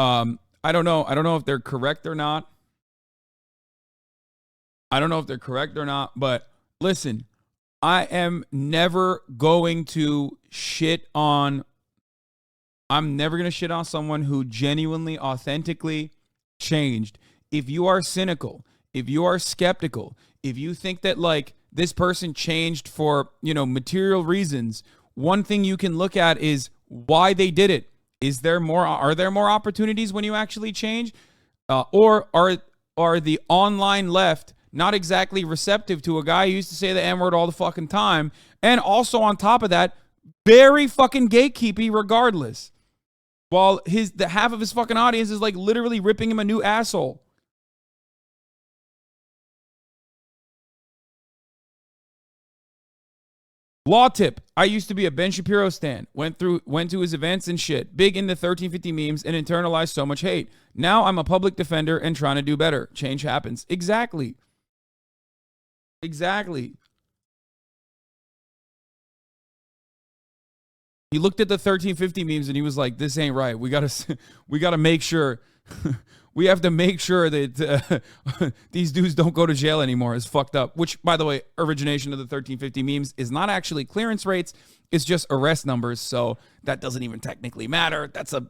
I don't know. I don't know if they're correct or not. But listen, I am never going to shit on. I'm never going to shit on someone who genuinely, authentically changed. If you are cynical, if you are skeptical, if you think that like this person changed for, material reasons, one thing you can look at is why they did it. Are there more opportunities when you actually change? Or are the online left not exactly receptive to a guy who used to say the N-word all the fucking time? And also on top of that, very fucking gatekeepy regardless. While the half of his fucking audience is like literally ripping him a new asshole. Law tip. I used to be a Ben Shapiro stan. Went to his events and shit. Big into 1350 memes and internalized so much hate. Now I'm a public defender and trying to do better. Change happens. Exactly. He looked at the 1350 memes and he was like, "This ain't right. We gotta make sure." We have to make sure that these dudes don't go to jail anymore. It's fucked up. Which, by the way, origination of the 1350 memes is not actually clearance rates. It's just arrest numbers. So that doesn't even technically matter. That's a,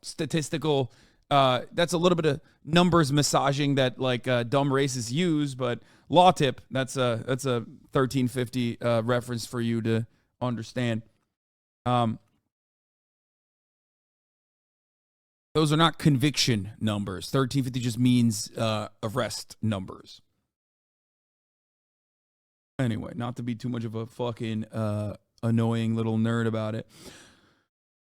statistical, that's a little bit of numbers massaging that like dumb racists use. But law tip, that's a 1350 reference for you to understand. Those are not conviction numbers. 1350 just means arrest numbers. Anyway, not to be too much of a fucking annoying little nerd about it.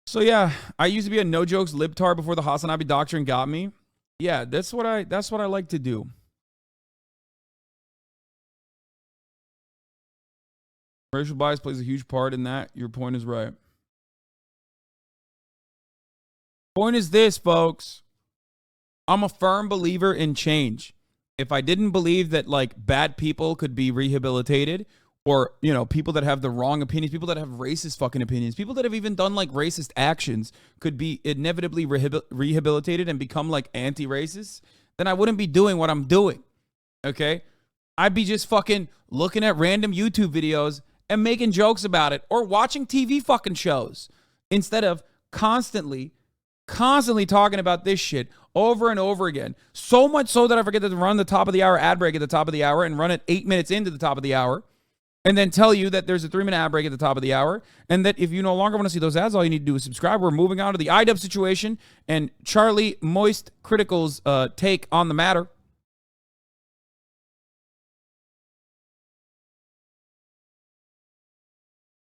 So yeah, I used to be a no jokes libtard before the Hasanabi doctrine got me. Yeah, that's what I like to do. Racial bias plays a huge part in that. Your point is right. Point is this, folks. I'm a firm believer in change. If I didn't believe that like bad people could be rehabilitated, or people that have the wrong opinions, people that have racist fucking opinions, people that have even done like racist actions could be inevitably rehabilitated and become like anti-racist, then I wouldn't be doing what I'm doing. Okay? I'd be just fucking looking at random YouTube videos and making jokes about it, or watching TV fucking shows instead of constantly talking about this shit over and over again. So much so that I forget to run the top of the hour ad break at the top of the hour and run it 8 minutes into the top of the hour, and then tell you that there's a 3-minute ad break at the top of the hour, and that if you no longer want to see those ads, all you need to do is subscribe. We're moving on to the iDubbbz situation and Charlie Moistcr1tikal's take on the matter.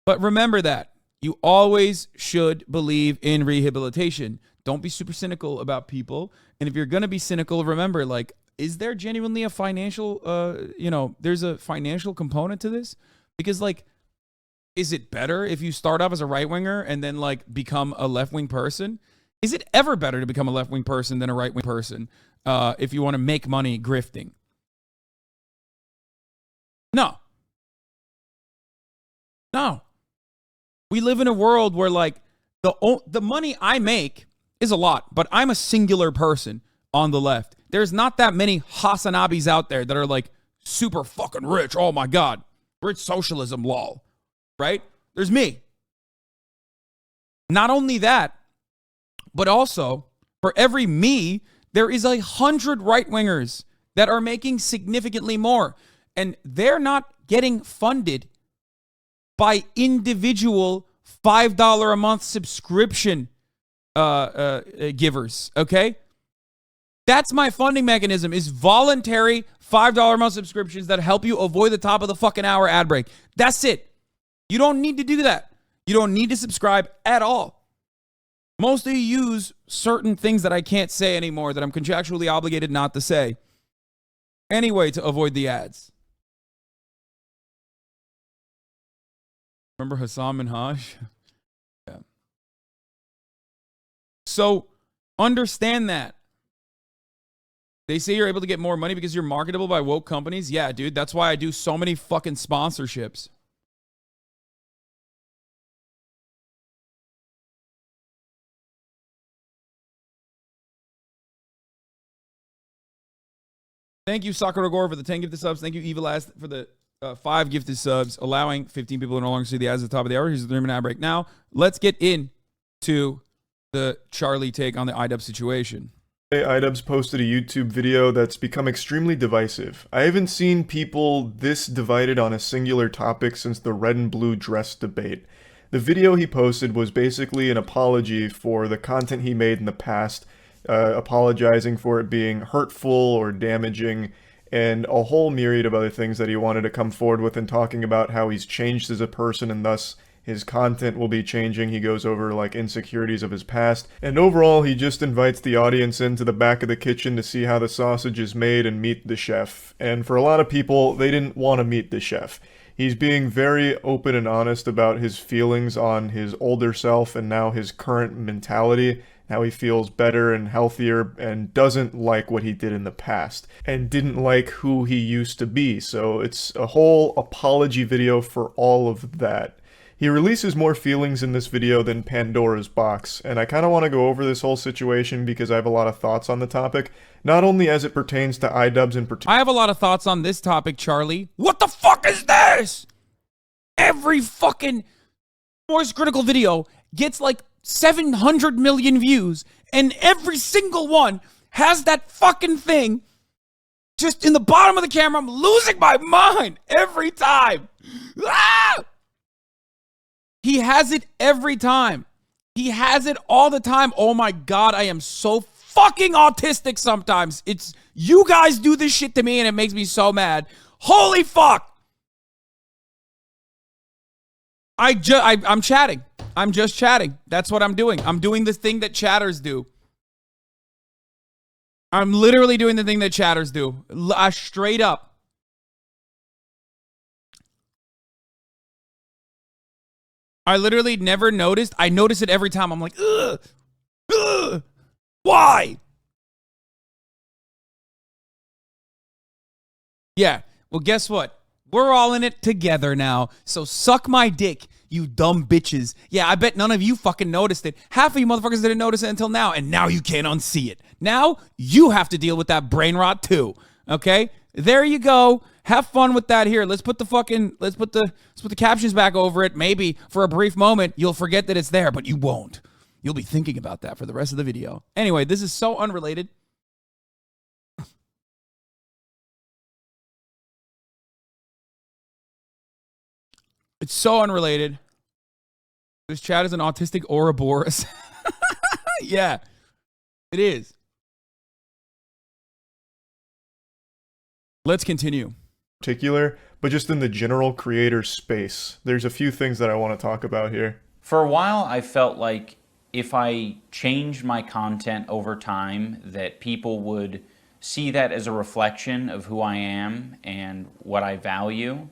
But remember that you always should believe in rehabilitation. Don't be super cynical about people. And if you're going to be cynical, remember, like, is there genuinely a financial, there's a financial component to this? Because, like, is it better if you start off as a right-winger and then, like, become a left-wing person? Is it ever better to become a left-wing person than a right-wing person if you want to make money grifting? No. We live in a world where, like, the money I make is a lot, but I'm a singular person on the left. There's not that many Hasanabis out there that are, like, super fucking rich. Oh, my God. Rich socialism, lol. Right? There's me. Not only that, but also, for every me, there is 100 right-wingers that are making significantly more. And they're not getting funded by individual $5 a month subscription givers, okay? That's my funding mechanism, is voluntary $5 a month subscriptions that help you avoid the top of the fucking hour ad break. That's it. You don't need to do that. You don't need to subscribe at all. Most of you use certain things that I can't say anymore that I'm contractually obligated not to say anyway to avoid the ads. Remember Hasan Minhaj? Yeah. So understand that. They say you're able to get more money because you're marketable by woke companies. Yeah, dude, that's why I do so many fucking sponsorships. Thank you, Sakura Gore, for the 10 gifted subs. Thank you, Eva Last, for the 5 gifted subs, allowing 15 people to no longer see the ads at the top of the hour. Here's the 3-minute ad break. Now, let's get into the Charlie take on the iDubbbz situation. iDubbbz posted a YouTube video that's become extremely divisive. I haven't seen people this divided on a singular topic since the red and blue dress debate. The video he posted was basically an apology for the content he made in the past, apologizing for it being hurtful or damaging, and a whole myriad of other things that he wanted to come forward with, and talking about how he's changed as a person and thus his content will be changing. He goes over like insecurities of his past, and overall he just invites the audience into the back of the kitchen to see how the sausage is made and meet the chef. And for a lot of people, they didn't want to meet the chef. He's being very open and honest about his feelings on his older self and now his current mentality, how he feels better and healthier and doesn't like what he did in the past and didn't like who he used to be. So it's a whole apology video for all of that. He releases more feelings in this video than Pandora's box, and I kind of want to go over this whole situation because I have a lot of thoughts on the topic, not only as it pertains to iDubbbz in particular. I have a lot of thoughts on this topic, Charlie. What the fuck is this? Every fucking Moistcr1tikal's video gets like 700 million views, and every single one has that fucking thing just in the bottom of the camera. I'm losing my mind every time. Ah! He has it every time. He has it all the time. Oh my God, I am so fucking autistic sometimes. It's, you guys do this shit to me and it makes me so mad. Holy fuck. I'm chatting. I'm just chatting. That's what I'm doing. I'm doing this thing that chatters do. I'm literally doing the thing that chatters do. Straight up. I literally never noticed. I notice it every time. I'm like, ugh, ugh, why? Yeah, well, guess what? We're all in it together now. So suck my dick, you dumb bitches. Yeah, I bet none of you fucking noticed it. Half of you motherfuckers didn't notice it until now, and now you can't unsee it. Now you have to deal with that brain rot too. Okay? There you go. Have fun with that. Here, let's put the captions back over it. Maybe for a brief moment you'll forget that it's there, but you won't. You'll be thinking about that for the rest of the video. Anyway, this is so unrelated. It's so unrelated. This chat is an autistic Ouroboros. Yeah, it is. Let's continue. Particular, but just in the general creator space. There's a few things that I want to talk about here. For a while, I felt like if I changed my content over time, that people would see that as a reflection of who I am and what I value.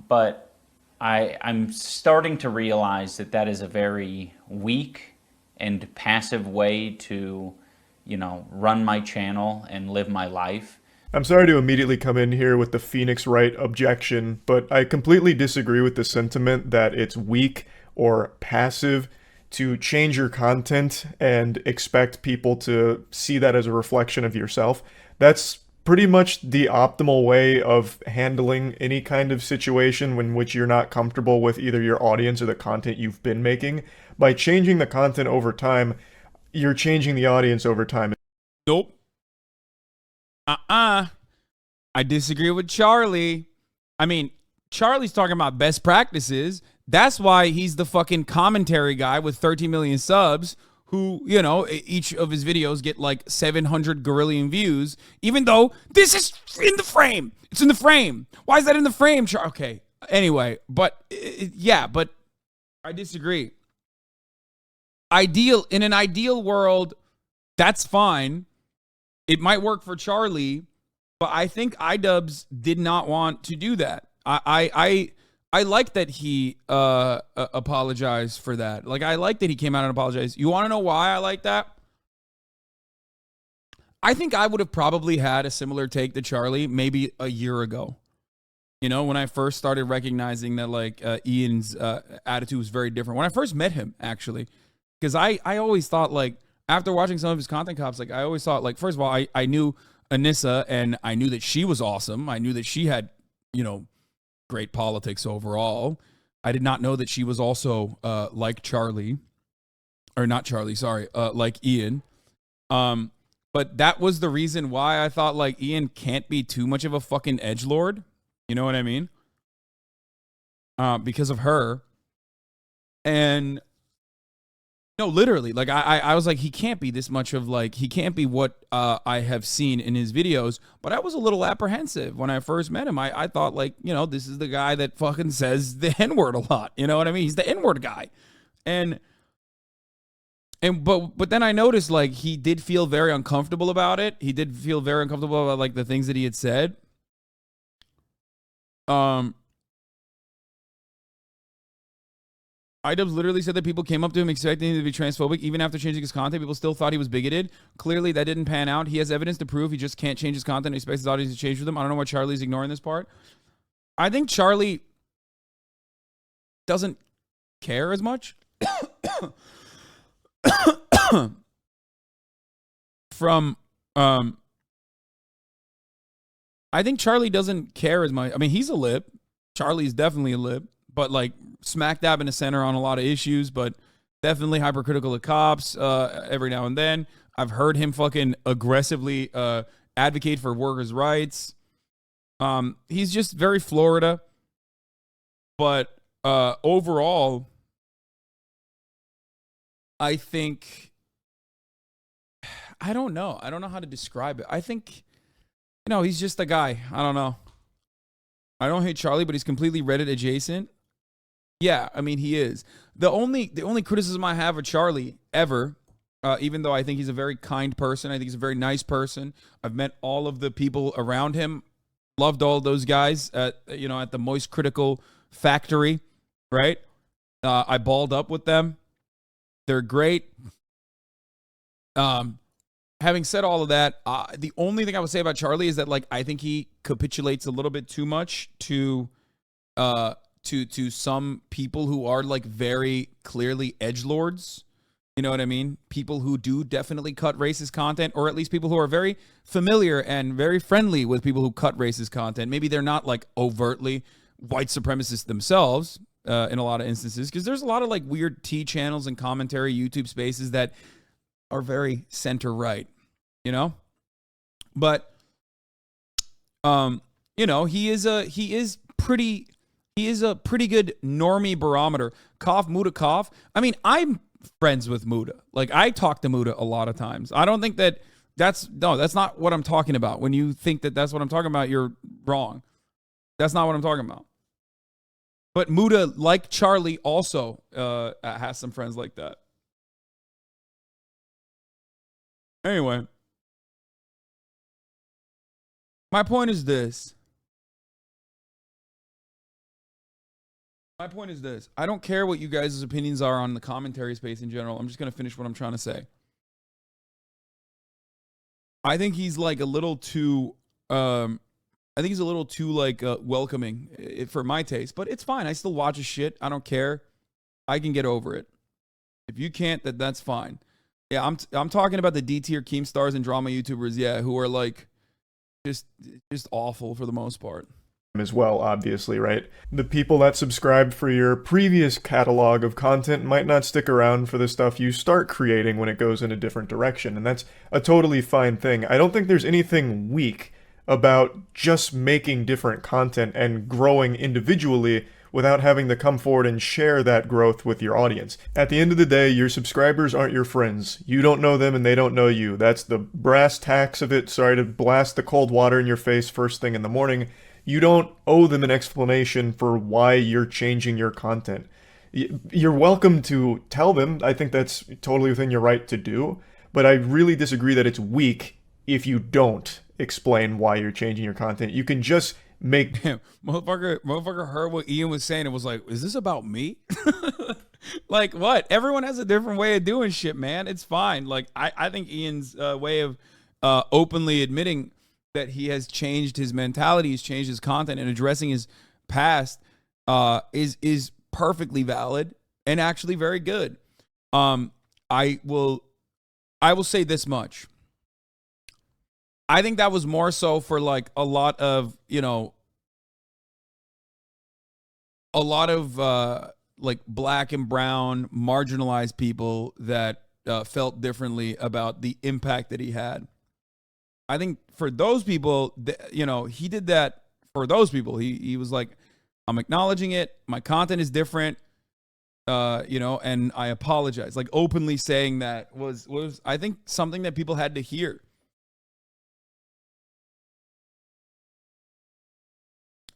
But I'm starting to realize that that is a very weak and passive way to, you know, run my channel and live my life. I'm sorry to immediately come in here with the Phoenix Wright objection, but I completely disagree with the sentiment that it's weak or passive to change your content and expect people to see that as a reflection of yourself. That's pretty much the optimal way of handling any kind of situation in which you're not comfortable with either your audience or the content you've been making. By changing the content over time, you're changing the audience over time. Nope. I disagree with Charlie. I mean, Charlie's talking about best practices. That's why he's the fucking commentary guy with 13 million subs who, you know, each of his videos get like 700 gorillion views, even though this is in the frame. It's in the frame. Why is that in the frame? Okay. Anyway, but yeah, but I disagree. In an ideal world, that's fine. It might work for Charlie, but I think iDubbbz did not want to do that. I like that he apologized for that. Like, I like that he came out and apologized. You want to know why I like that? I think I would have probably had a similar take to Charlie maybe a year ago. You know, when I first started recognizing that, like, Ian's attitude was very different. When I first met him, actually. Because I always thought, like, after watching some of his content cops, like, I always thought, like, first of all, I knew Anissa, and I knew that she was awesome. I knew that she had, you know, great politics overall. I did not know that she was also like Charlie, or not Charlie, sorry, like Ian. But that was the reason why I thought like Ian can't be too much of a fucking edgelord. You know what I mean? Because of her. And no, literally, like I was like, he can't be this much of like, he can't be what I have seen in his videos. But I was a little apprehensive when I first met him. I thought like, you know, this is the guy that fucking says the N-word a lot. You know what I mean? He's the N-word guy. But then I noticed like he did feel very uncomfortable about it. He did feel very uncomfortable about like the things that he had said. iDubbbz literally said that people came up to him expecting him to be transphobic. Even after changing his content, people still thought he was bigoted. Clearly, that didn't pan out. He has evidence to prove he just can't change his content and expects his audience to change with him. I don't know why Charlie's ignoring this part. I think Charlie doesn't care as much. I think Charlie doesn't care as much. I mean, he's a lib. Charlie's definitely a lib, but like smack dab in the center on a lot of issues, but definitely hypercritical of cops every now and then. I've heard him fucking aggressively advocate for workers' rights. He's just very Florida, but overall, I think, I don't know. I don't know how to describe it. I think, you know, he's just a guy. I don't know. I don't hate Charlie, but he's completely Reddit adjacent. Yeah, I mean, he is. The only criticism I have of Charlie ever, even though I think he's a very kind person, I think he's a very nice person. I've met all of the people around him. Loved all those guys at, you know, at the Moistcr1tikal's factory, right? I balled up with them. They're great. Having said all of that, the only thing I would say about Charlie is that, like, I think he capitulates a little bit too much to some people who are like very clearly edgelords. You know what I mean? People who do definitely cut racist content, or at least people who are very familiar and very friendly with people who cut racist content. Maybe they're not like overtly white supremacists themselves in a lot of instances, because there's a lot of like weird T channels and commentary YouTube spaces that are very center right, you know? But you know, he is a pretty good normie barometer. Cough, Muda cough. I mean, I'm friends with Muda. Like, I talk to Muda a lot of times. I don't think that's not what I'm talking about. When you think that that's what I'm talking about, you're wrong. That's not what I'm talking about. But Muda, like Charlie, also has some friends like that. Anyway, my point is this. I don't care what you guys' opinions are on the commentary space in general. I'm just going to finish what I'm trying to say. I think he's like a little too, welcoming for my taste, but it's fine. I still watch his shit. I don't care. I can get over it. If you can't, that's fine. Yeah, I'm talking about the D tier Keemstars and drama YouTubers, yeah, who are like just awful for the most part. As well, obviously, right? The people that subscribed for your previous catalog of content might not stick around for the stuff you start creating when it goes in a different direction, and that's a totally fine thing. I don't think there's anything weak about just making different content and growing individually without having to come forward and share that growth with your audience. At the end of the day, your subscribers aren't your friends. You don't know them and they don't know you. That's the brass tacks of it. Sorry to blast the cold water in your face first thing in the morning. You don't owe them an explanation for why you're changing your content. You're welcome to tell them. I think that's totally within your right to do. But I really disagree that it's weak if you don't explain why you're changing your content. You can just make... Motherfucker heard what Ian was saying and was like, is this about me? Like, what? Everyone has a different way of doing shit, man. It's fine. Like, I think Ian's way of openly admitting that he has changed his mentality, he's changed his content, and addressing his past is perfectly valid and actually very good. I will say this much. I think that was more so for like a lot of, you know, like black and brown marginalized people that felt differently about the impact that he had. I think for those people, you know, he did that for those people. He was like, I'm acknowledging it. My content is different, you know, and I apologize. Like openly saying that was I think something that people had to hear.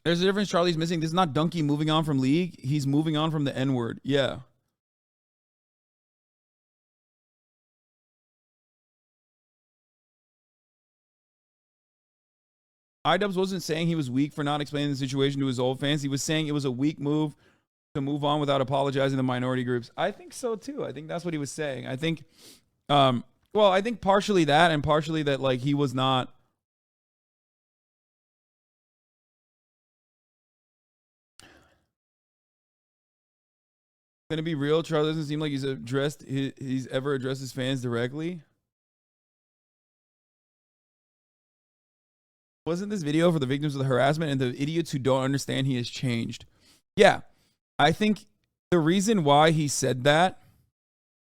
There's a difference Charlie's missing. This is not Donkey moving on from League. He's moving on from the N-word. Yeah. iDubbbz wasn't saying he was weak for not explaining the situation to his old fans. He was saying it was a weak move to move on without apologizing to minority groups. I think so too. I think that's what he was saying. I think, well, I think partially that and partially that like he was not. Gonna be real, Charlie doesn't seem like he's ever addressed his fans directly. Wasn't this video for the victims of the harassment and the idiots who don't understand he has changed? Yeah, I think the reason why he said that,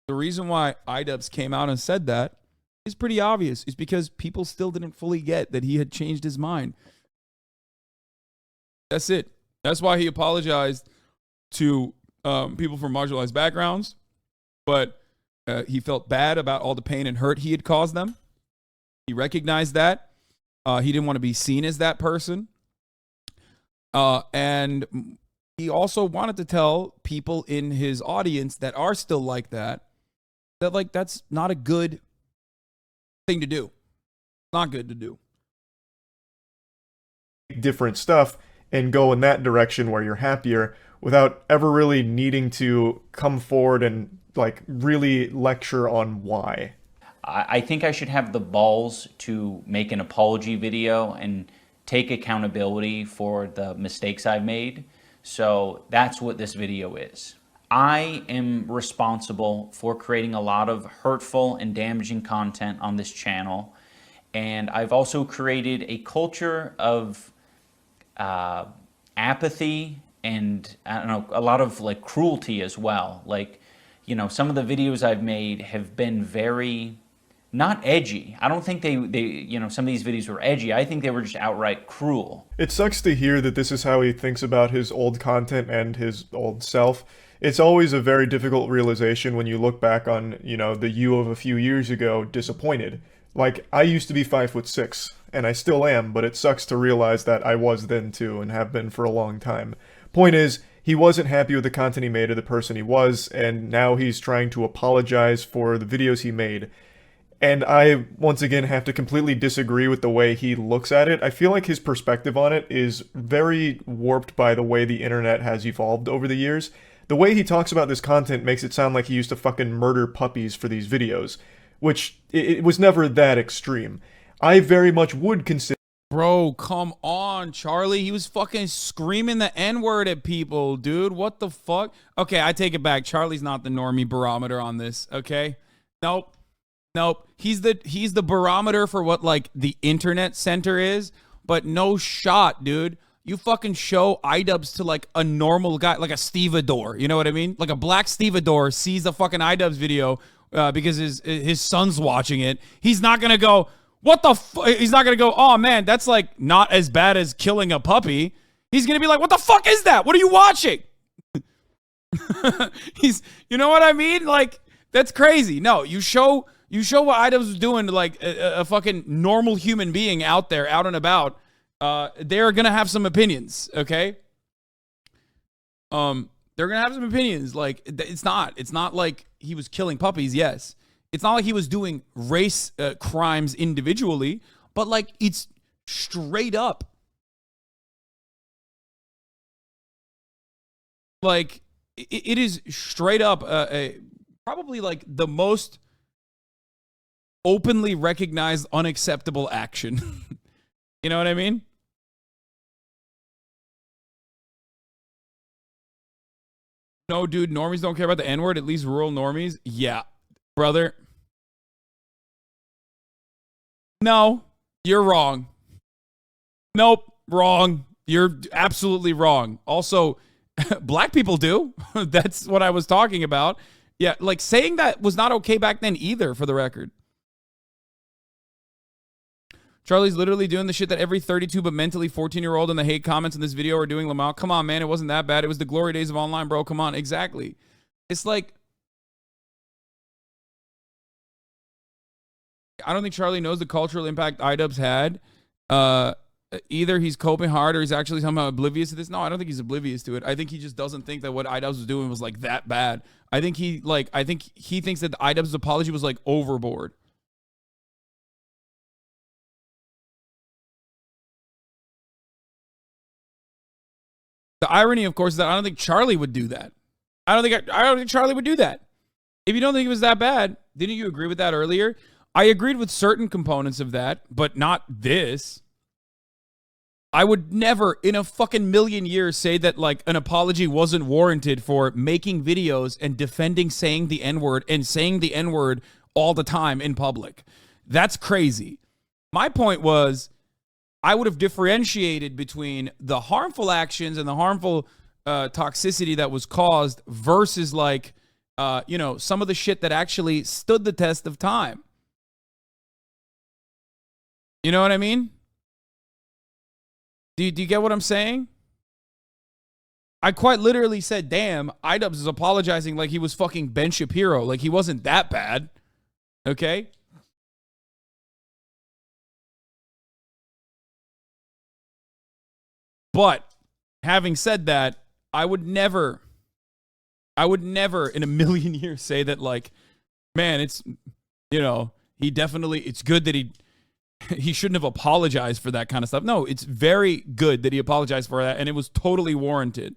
the reason why iDubbbz came out and said that is pretty obvious. It's because people still didn't fully get that he had changed his mind. That's it. That's why he apologized to people from marginalized backgrounds, but he felt bad about all the pain and hurt he had caused them. He recognized that. He didn't want to be seen as that person. And he also wanted to tell people in his audience that are still like that, that like that's not a good thing to do. Not good to do. Different stuff and go in that direction where you're happier without ever really needing to come forward and like really lecture on why. I think I should have the balls to make an apology video and take accountability for the mistakes I've made. So that's what this video is. I am responsible for creating a lot of hurtful and damaging content on this channel. And I've also created a culture of apathy and I don't know, a lot of like cruelty as well. Like, you know, some of the videos I've made have been very not edgy. I don't think they you know, some of these videos were edgy. I think they were just outright cruel. It sucks to hear that this is how he thinks about his old content and his old self. It's always a very difficult realization when you look back on, you know, the you of a few years ago disappointed. Like, I used to be 5'6", and I still am, but it sucks to realize that I was then too, and have been for a long time. Point is, he wasn't happy with the content he made or the person he was, and now he's trying to apologize for the videos he made. And I, once again, have to completely disagree with the way he looks at it. I feel like his perspective on it is very warped by the way the internet has evolved over the years. The way he talks about this content makes it sound like he used to fucking murder puppies for these videos, which it was never that extreme. I very much would consider... Bro, come on, Charlie. He was fucking screaming the N-word at people, dude. What the fuck? Okay, I take it back. Charlie's not the normie barometer on this, okay? Nope. He's the barometer for what like the internet center is, but no shot, dude. You fucking show iDubbbz to like a normal guy, like a stevedore. You know what I mean? Like a black stevedore sees a fucking iDubbbz video because his son's watching it. He's not gonna go, what the he's not gonna go, oh man, that's like not as bad as killing a puppy. He's gonna be like, what the fuck is that? What are you watching? You know what I mean? Like, that's crazy. No, you show what iDubbbz was doing to like a fucking normal human being out there, out and about. They're gonna have some opinions, okay? They're gonna have some opinions. Like, it's not like he was killing puppies. Yes, it's not like he was doing race crimes individually, but like it's straight up. Like it is straight up probably like the most openly recognized unacceptable action. You know what I mean? No, dude, normies don't care about the N-word, at least rural normies. Yeah, brother. No, You're wrong. Nope, wrong. You're absolutely wrong. Also, black people do. That's what I was talking about. Yeah, like saying that was not okay back then either, for the record. Charlie's literally doing the shit that every 32 but mentally 14-year-old in the hate comments in this video are doing, Lamau. Come on, man. It wasn't that bad. It was the glory days of online, bro. Come on. Exactly. It's like, I don't think Charlie knows the cultural impact iDubbbz had. Either he's coping hard or he's actually somehow oblivious to this. No, I don't think he's oblivious to it. I think he just doesn't think that what iDubbbz was doing was like that bad. I think he thinks that the iDubbbz apology was like overboard. The irony, of course, is that I don't think Charlie would do that. I don't think Charlie would do that. If you don't think it was that bad, didn't you agree with that earlier? I agreed with certain components of that, but not this. I would never in a fucking million years say that like an apology wasn't warranted for making videos and defending saying the N-word and saying the N-word all the time in public. That's crazy. My point was, I would have differentiated between the harmful actions and the harmful toxicity that was caused versus like, some of the shit that actually stood the test of time. You know what I mean? Do you get what I'm saying? I quite literally said, damn, iDubbbz is apologizing like he was fucking Ben Shapiro. Like he wasn't that bad. Okay? But having said that, I would never in a million years say that like, man, it's, it's good that he shouldn't have apologized for that kind of stuff. No, it's very good that he apologized for that, and it was totally warranted.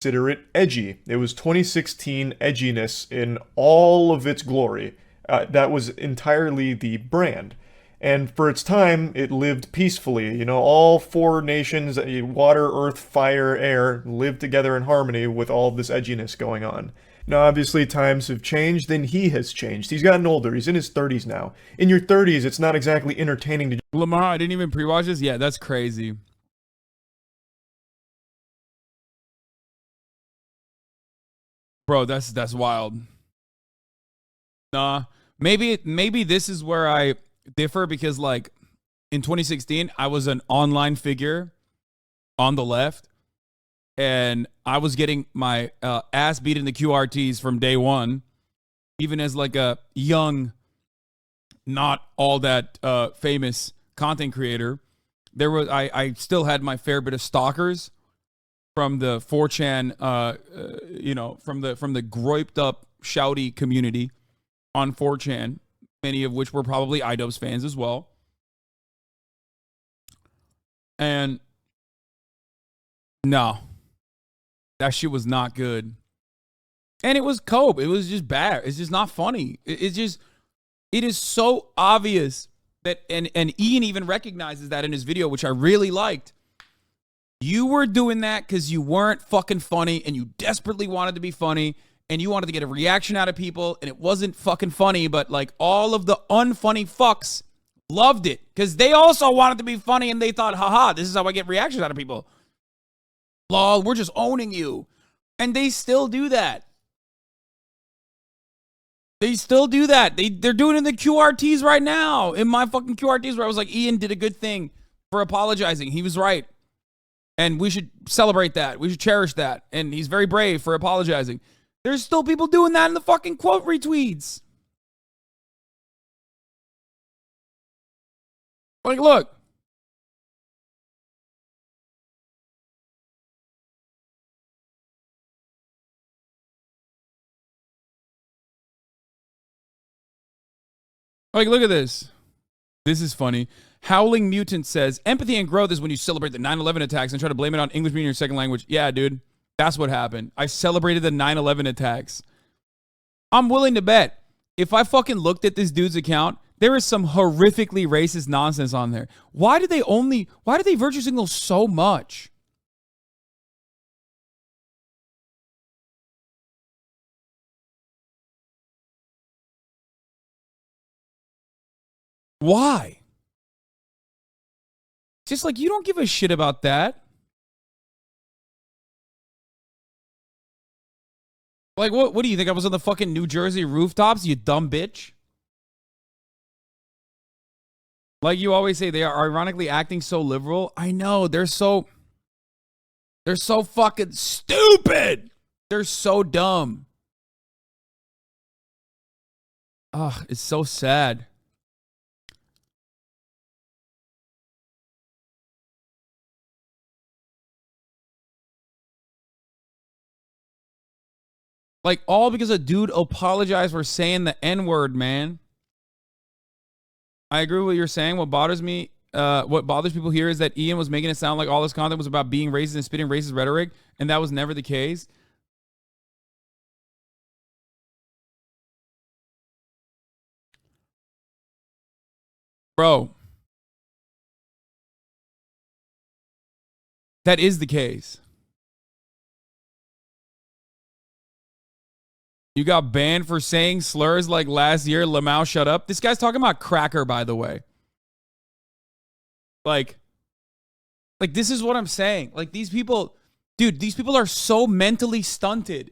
Consider it edgy. It was 2016 edginess in all of its glory. That was entirely the brand. And for its time, it lived peacefully. All four nations, water, earth, fire, air, lived together in harmony with all this edginess going on. Now, obviously, times have changed, and he has changed. He's gotten older. He's in his 30s now. In your 30s, it's not exactly entertaining to... Lamar, I didn't even pre-watch this? Yeah, that's crazy. Bro, that's wild. Nah, maybe this is where I differ because, like, in 2016, I was an online figure on the left, and I was getting my ass beat in the QRTs from day one, even as like a young, not all that famous content creator. I still had my fair bit of stalkers from the 4chan, from the groiped up shouty community on 4chan, many of which were probably iDubbbz fans as well. And no, that shit was not good. And it was cope. It was just bad. It's just not funny. It is so obvious that, and Ian even recognizes that in his video, which I really liked. You were doing that because you weren't fucking funny and you desperately wanted to be funny and you wanted to get a reaction out of people and it wasn't fucking funny, but like all of the unfunny fucks loved it because they also wanted to be funny and they thought, haha, this is how I get reactions out of people. Lol, we're just owning you. And they still do that. They still do that. They're doing it in the QRTs right now. In my fucking QRTs where I was like, Ian did a good thing for apologizing. He was right. And we should celebrate that. We should cherish that. And he's very brave for apologizing. There's still people doing that in the fucking quote retweets. Like, look. Like, look at this. This is funny. Howling Mutant says, empathy and growth is when you celebrate the 9/11 attacks and try to blame it on English being your second language. Yeah, dude. That's what happened. I celebrated the 9/11 attacks. I'm willing to bet if I fucking looked at this dude's account, there is some horrifically racist nonsense on there. Why do they virtue signal so much? Why? Just like, you don't give a shit about that. Like, what do you think? I was on the fucking New Jersey rooftops, you dumb bitch? Like you always say, they are ironically acting so liberal. I know, they're so fucking stupid. They're so dumb. Ugh, it's so sad. Like, all because a dude apologized for saying the N-word, man. I agree with what you're saying. What bothers people here is that Ian was making it sound like all this content was about being racist and spitting racist rhetoric, and that was never the case. Bro. That is the case. You got banned for saying slurs like last year. Lamau, shut up. This guy's talking about cracker, by the way. Like, this is what I'm saying. Like, these people, dude, these people are so mentally stunted.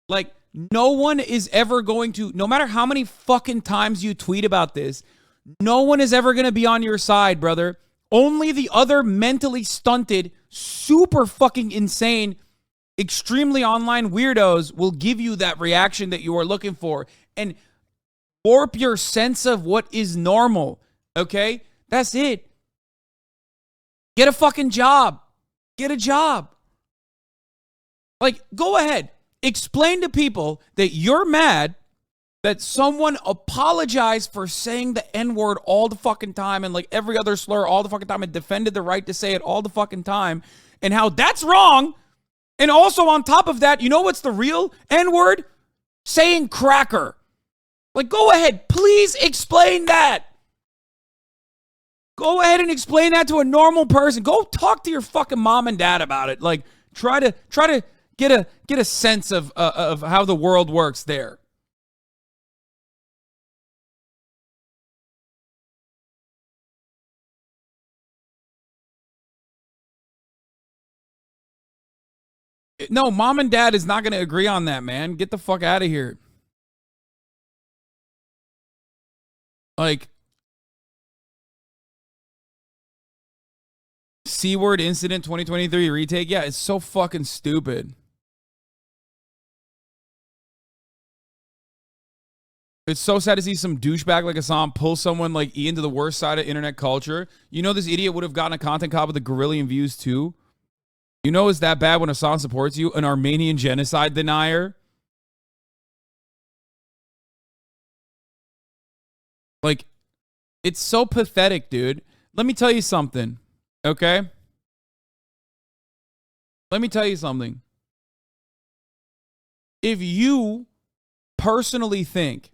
Like, no one is ever going to, no matter how many fucking times you tweet about this, no one is ever going to be on your side, brother. Only the other mentally stunted, super fucking insane, extremely online weirdos will give you that reaction that you are looking for and warp your sense of what is normal. Okay? That's it. Get a fucking job. Get a job. Like, go ahead. Explain to people that you're mad that someone apologized for saying the N-word all the fucking time and like every other slur all the fucking time and defended the right to say it all the fucking time and how that's wrong. And also on top of that, you know what's the real N-word? Saying cracker. Like, go ahead. Please explain that. Go ahead and explain that to a normal person. Go talk to your fucking mom and dad about it. Like, try to get a sense of how the world works there. No, mom and dad is not going to agree on that, man. Get the fuck out of here. Like, C-word incident 2023 retake. Yeah, it's so fucking stupid. It's so sad to see some douchebag like Hasan pull someone like Ian to the worst side of internet culture. You know this idiot would have gotten a content cop with a gorillion views too. You know it's that bad when Hasan supports you, an Armenian genocide denier. Like, it's so pathetic, dude. Let me tell you something, okay? Let me tell you something. If you personally think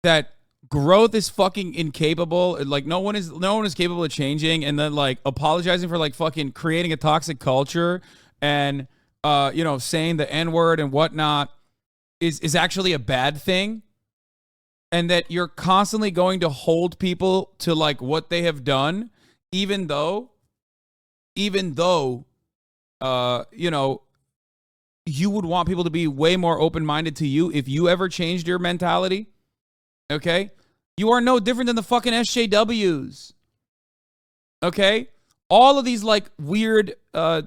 that growth is fucking incapable, like no one is capable of changing, and then like apologizing for like fucking creating a toxic culture and you know, saying the N-word and whatnot is actually a bad thing, and that you're constantly going to hold people to like what they have done, even though you know, you would want people to be way more open-minded to you if you ever changed your mentality. Okay? You are no different than the fucking SJWs. Okay? All of these like weird,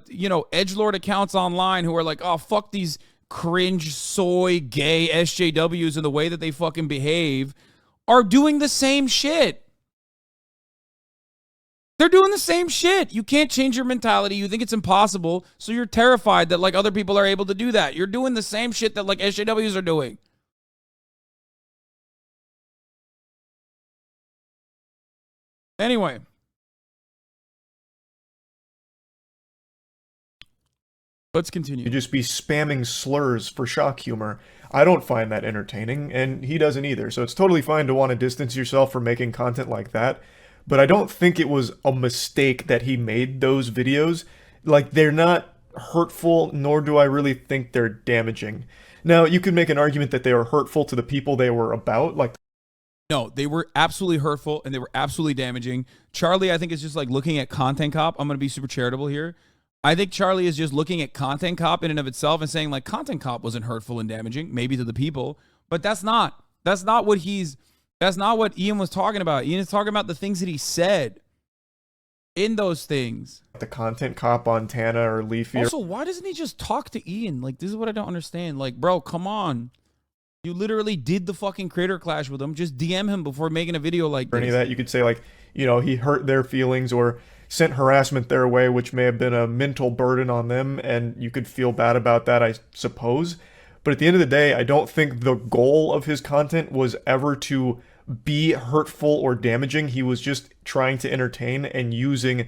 you know, edgelord accounts online who are like, oh, fuck these cringe, soy, gay SJWs and the way that they fucking behave are doing the same shit. They're doing the same shit. You can't change your mentality. You think it's impossible, so you're terrified that like other people are able to do that. You're doing the same shit that like SJWs are doing. Anyway. Let's continue. You just be spamming slurs for shock humor. I don't find that entertaining, and he doesn't either. So it's totally fine to want to distance yourself from making content like that. But I don't think it was a mistake that he made those videos. Like, they're not hurtful, nor do I really think they're damaging. Now, you could make an argument that they are hurtful to the people they were about, like No, they were absolutely hurtful and they were absolutely damaging. Charlie, I think, is just like looking at Content Cop. I'm going to be super charitable here. I think Charlie is just looking at Content Cop in and of itself and saying, like, Content Cop wasn't hurtful and damaging, maybe to the people, but that's not what Ian was talking about. Ian is talking about the things that he said in those things. The Content Cop on Tana or Leafy. Also, why doesn't he just talk to Ian? Like, this is what I don't understand. Like, bro, come on. You literally did the fucking creator clash with him. Just DM him before making a video like this. Or any of that. You could say, like, you know, he hurt their feelings or sent harassment their way, which may have been a mental burden on them, and you could feel bad about that, I suppose. But at the end of the day, I don't think the goal of his content was ever to be hurtful or damaging. He was just trying to entertain and using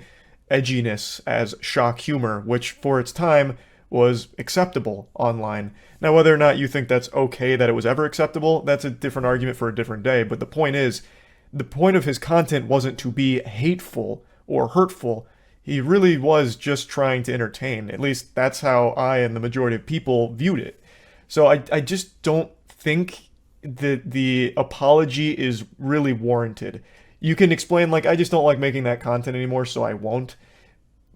edginess as shock humor, which for its time was acceptable online. Now, whether or not you think that's okay that it was ever acceptable, that's a different argument for a different day. But the point is, the point of his content wasn't to be hateful or hurtful. He really was just trying to entertain. At least that's how I and the majority of people viewed it. So I just don't think that the apology is really warranted. You can explain, like, I just don't like making that content anymore, so I won't.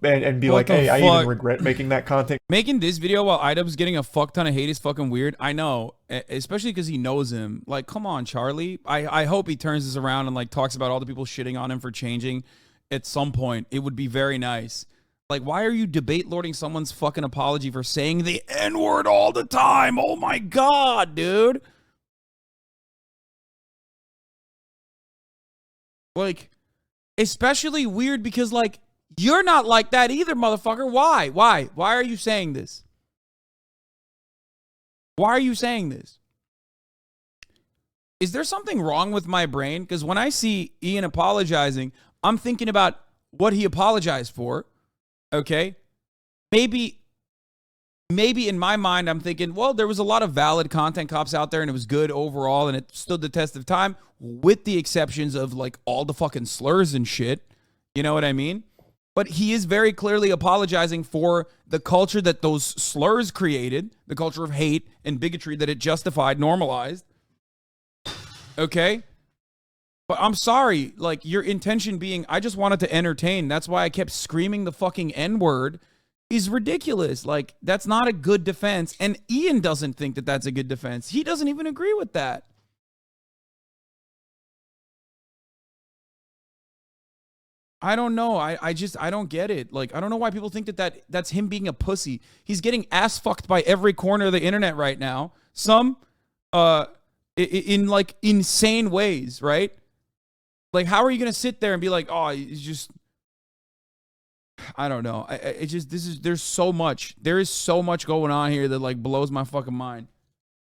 And be like, hey, I even regret making that content. Making this video while iDubbbz getting a fuck ton of hate is fucking weird. I know, especially because he knows him. Like, come on, Charlie. I hope he turns this around and, like, talks about all the people shitting on him for changing at some point. It would be very nice. Like, why are you debate lording someone's fucking apology for saying the N-word all the time? Oh my God, dude. Like, especially weird because, like, you're not like that either, motherfucker. Why? Why are you saying this? Why are you saying this? Is there something wrong with my brain? Because when I see Ian apologizing, I'm thinking about what he apologized for. Okay? Maybe in my mind, I'm thinking, well, there was a lot of valid content cops out there and it was good overall and it stood the test of time with the exceptions of, like, all the fucking slurs and shit. You know what I mean? But he is very clearly apologizing for the culture that those slurs created, the culture of hate and bigotry that it justified, normalized. Okay? But I'm sorry, like, your intention being, I just wanted to entertain. That's why I kept screaming the fucking N-word is ridiculous. Like, that's not a good defense. And Ian doesn't think that that's a good defense. He doesn't even agree with that. I don't know. I don't get it. Like, I don't know why people think that's him being a pussy. He's getting ass fucked by every corner of the internet right now. Some, in like insane ways, right? Like, how are you gonna sit there and be like, oh, it's just, I don't know. There's so much. There is so much going on here that, like, blows my fucking mind.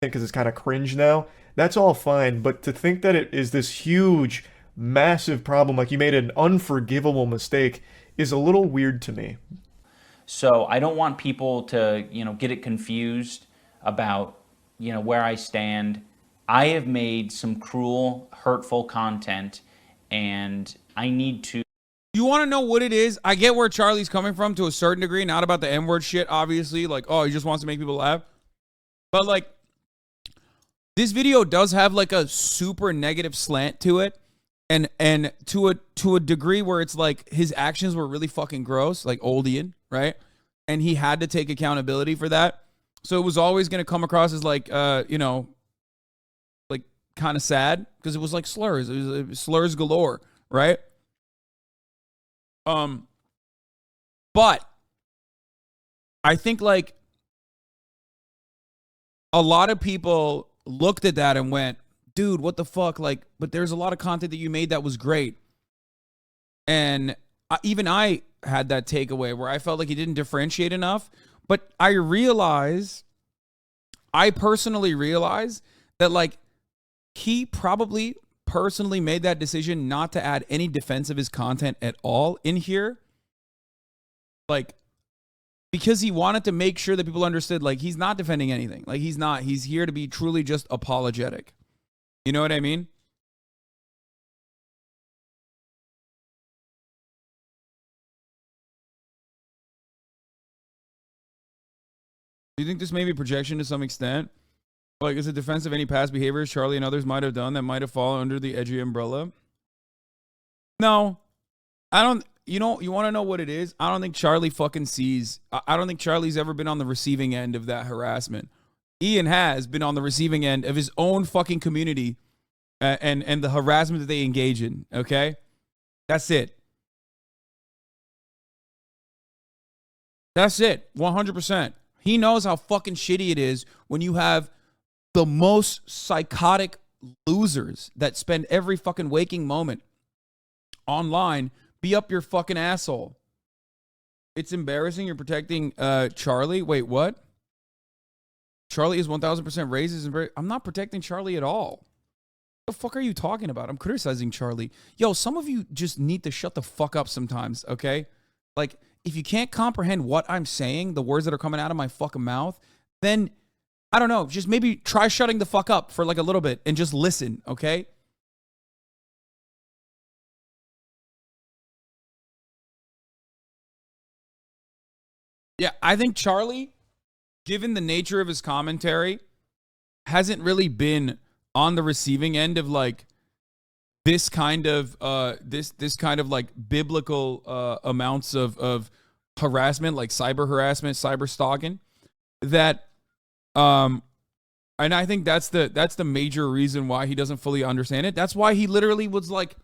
Because it's kind of cringe now. That's all fine, but to think that it is this huge, massive problem, like you made an unforgivable mistake, is a little weird to me. So I don't want people to, get it confused about, where I stand. I have made some cruel, hurtful content, and I need to. You want to know what it is? I get where Charlie's coming from to a certain degree, not about the N-word shit, obviously. Like, oh, he just wants to make people laugh. But, like, this video does have, like, a super negative slant to it. And to a degree where it's like his actions were really fucking gross, like old Ian, right? And he had to take accountability for that. So it was always going to come across as, like, like, kind of sad because it was like slurs. It was slurs galore, right? But I think, like, a lot of people looked at that and went, dude, what the fuck? Like, but there's a lot of content that you made that was great. And even I had that takeaway where I felt like he didn't differentiate enough. But I personally realize that, like, he probably personally made that decision not to add any defense of his content at all in here. Like, because he wanted to make sure that people understood, like, he's not defending anything. Like, he's not. He's here to be truly just apologetic. You know what I mean? Do you think this may be projection to some extent? Like, is it defense of any past behaviors Charlie and others might have done that might have fallen under the edgy umbrella? No, I don't. You know, you want to know what it is? I don't think Charlie fucking sees. I don't think Charlie's ever been on the receiving end of that harassment. Ian has been on the receiving end of his own fucking community and the harassment that they engage in. Okay, that's it. That's it. 100%. He knows how fucking shitty it is when you have the most psychotic losers that spend every fucking waking moment online be up your fucking asshole. It's embarrassing. You're protecting Charlie. Wait, what? Charlie is 1000% raises. I'm not protecting Charlie at all. What the fuck are you talking about? I'm criticizing Charlie. Yo, some of you just need to shut the fuck up sometimes, okay? Like, if you can't comprehend what I'm saying, the words that are coming out of my fucking mouth, then, I don't know, just maybe try shutting the fuck up for like a little bit and just listen, okay? Yeah, I think Charlie, given the nature of his commentary, hasn't really been on the receiving end of like this kind of this kind of like biblical amounts of harassment, like cyber harassment, cyber stalking. That and I think that's the major reason why he doesn't fully understand it. That's why he literally was like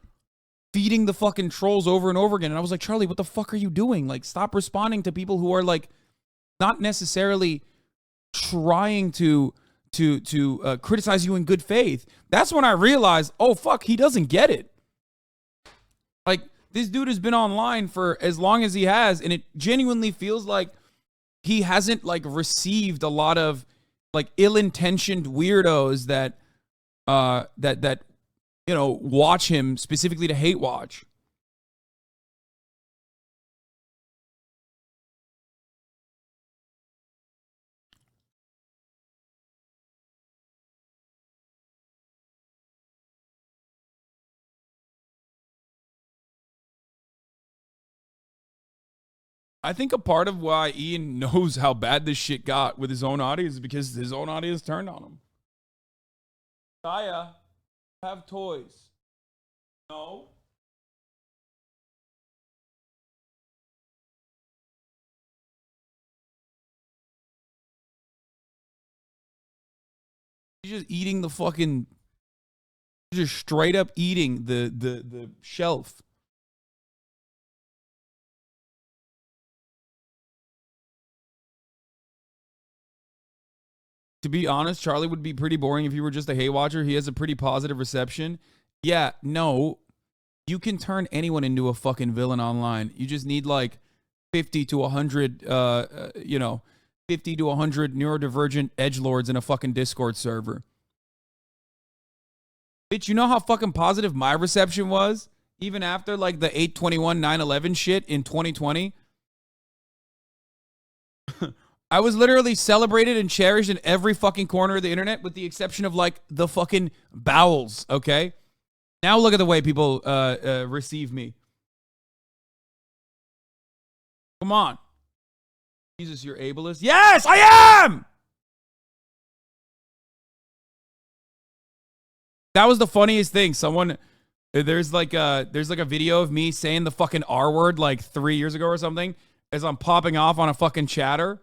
feeding the fucking trolls over and over again. And I was like, Charlie, what the fuck are you doing? Like, stop responding to people who are like not necessarily trying to criticize you in good faith. That's when I realized, oh fuck, he doesn't get it. Like, this dude has been online for as long as he has, and it genuinely feels like he hasn't like received a lot of like ill-intentioned weirdos that you know, watch him specifically to hate watch. I think a part of why Ian knows how bad this shit got with his own audience is because his own audience turned on him. Saya, have toys. No. He's just eating the fucking, just straight up eating the shelf. To be honest, Charlie would be pretty boring if you were just a hate watcher. He has a pretty positive reception. Yeah, no. You can turn anyone into a fucking villain online. You just need like 50 to 100, you know, 50 to 100 neurodivergent edgelords in a fucking Discord server. Bitch, you know how fucking positive my reception was? Even after like the 8/21 9/11 shit in 2020? I was literally celebrated and cherished in every fucking corner of the internet with the exception of like the fucking bowels, okay? Now look at the way people receive me. Come on. Jesus, you're ableist? Yes, I am! That was the funniest thing. Someone, there's like a video of me saying the fucking R word like 3 years ago or something as I'm popping off on a fucking chatter.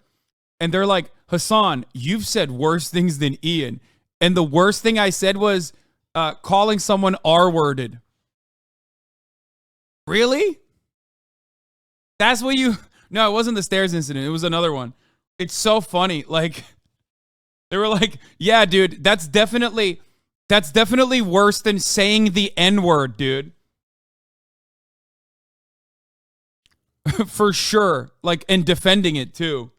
And they're like, Hasan, you've said worse things than Ian. And the worst thing I said was calling someone R-worded. Really? That's what you... No, it wasn't the stairs incident. It was another one. It's so funny. Like, they were like, yeah, dude, that's definitely worse than saying the N-word, dude. For sure. Like, and defending it, too.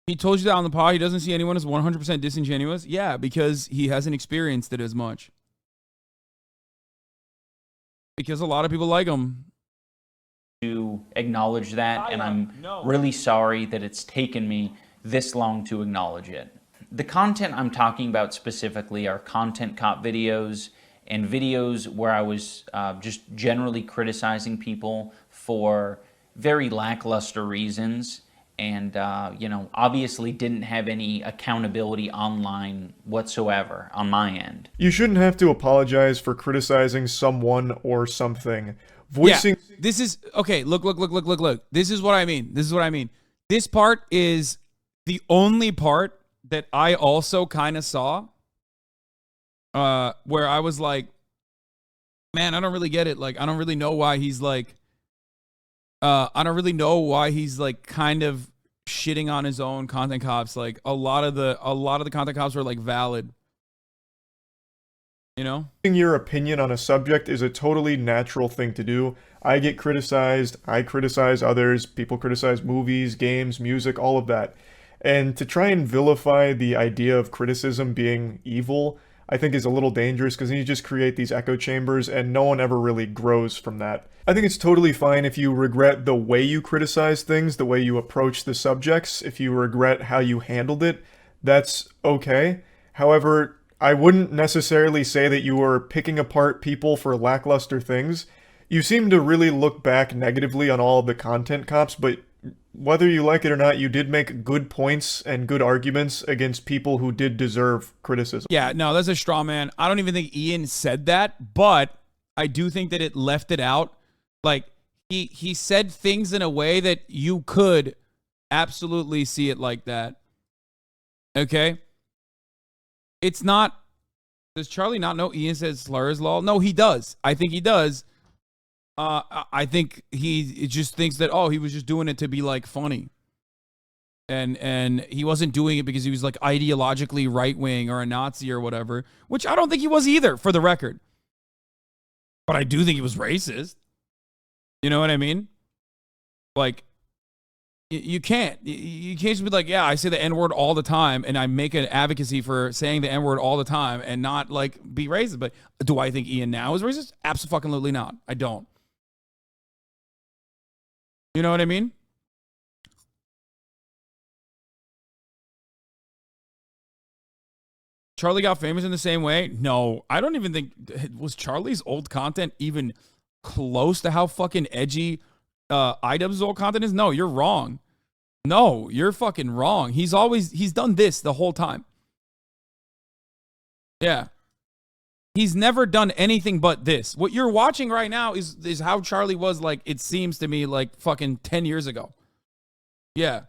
He told you that on the pod. He doesn't see anyone as 100% disingenuous. Yeah, because he hasn't experienced it as much. Because a lot of people like him. To acknowledge that, and I'm really sorry that it's taken me this long to acknowledge it. The content I'm talking about specifically are content cop videos and videos where I was just generally criticizing people for very lackluster reasons, and you know, obviously didn't have any accountability online whatsoever on my end. You shouldn't have to apologize for criticizing someone or something. Voicing this is okay. Look. This is what I mean. This part is the only part that I also kind of saw, where I was like, man, I don't really get it. Like, I don't really know why he's like, kind of shitting on his own content cops. Like, a lot of the content cops were like valid. You know? Your opinion on a subject is a totally natural thing to do. I get criticized, I criticize others, people criticize movies, games, music, all of that. And to try and vilify the idea of criticism being evil, I think is a little dangerous, because then you just create these echo chambers and no one ever really grows from that. I think it's totally fine if you regret the way you criticize things, the way you approach the subjects. If you regret how you handled it, that's okay. However, I wouldn't necessarily say that you were picking apart people for lackluster things. You seem to really look back negatively on all of the content cops, but whether you like it or not, you did make good points and good arguments against people who did deserve criticism. Yeah, no, that's a straw man. I don't even think Ian said that, but I do think that it left it out. Like, he said things in a way that you could absolutely see it like that. Okay? It's not... Does Charlie not know Ian says slurs, lol? No, he does. I think he does. I think he just thinks that, oh, he was just doing it to be, like, funny. And he wasn't doing it because he was, like, ideologically right-wing or a Nazi or whatever, which I don't think he was either, for the record. But I do think he was racist. You know what I mean? Like, you can't just be like, yeah, I say the N-word all the time, and I make an advocacy for saying the N-word all the time and not, like, be racist. But do I think Ian now is racist? Absolutely not. I don't. You know what I mean? Charlie got famous in the same way? No, I don't even think... Was Charlie's old content even close to how fucking edgy iDubbbz's old content is? No, you're wrong. No, you're fucking wrong. He's done this the whole time. Yeah. He's never done anything but this. What you're watching right now is how Charlie was, like, it seems to me, like, fucking 10 years ago. Yeah.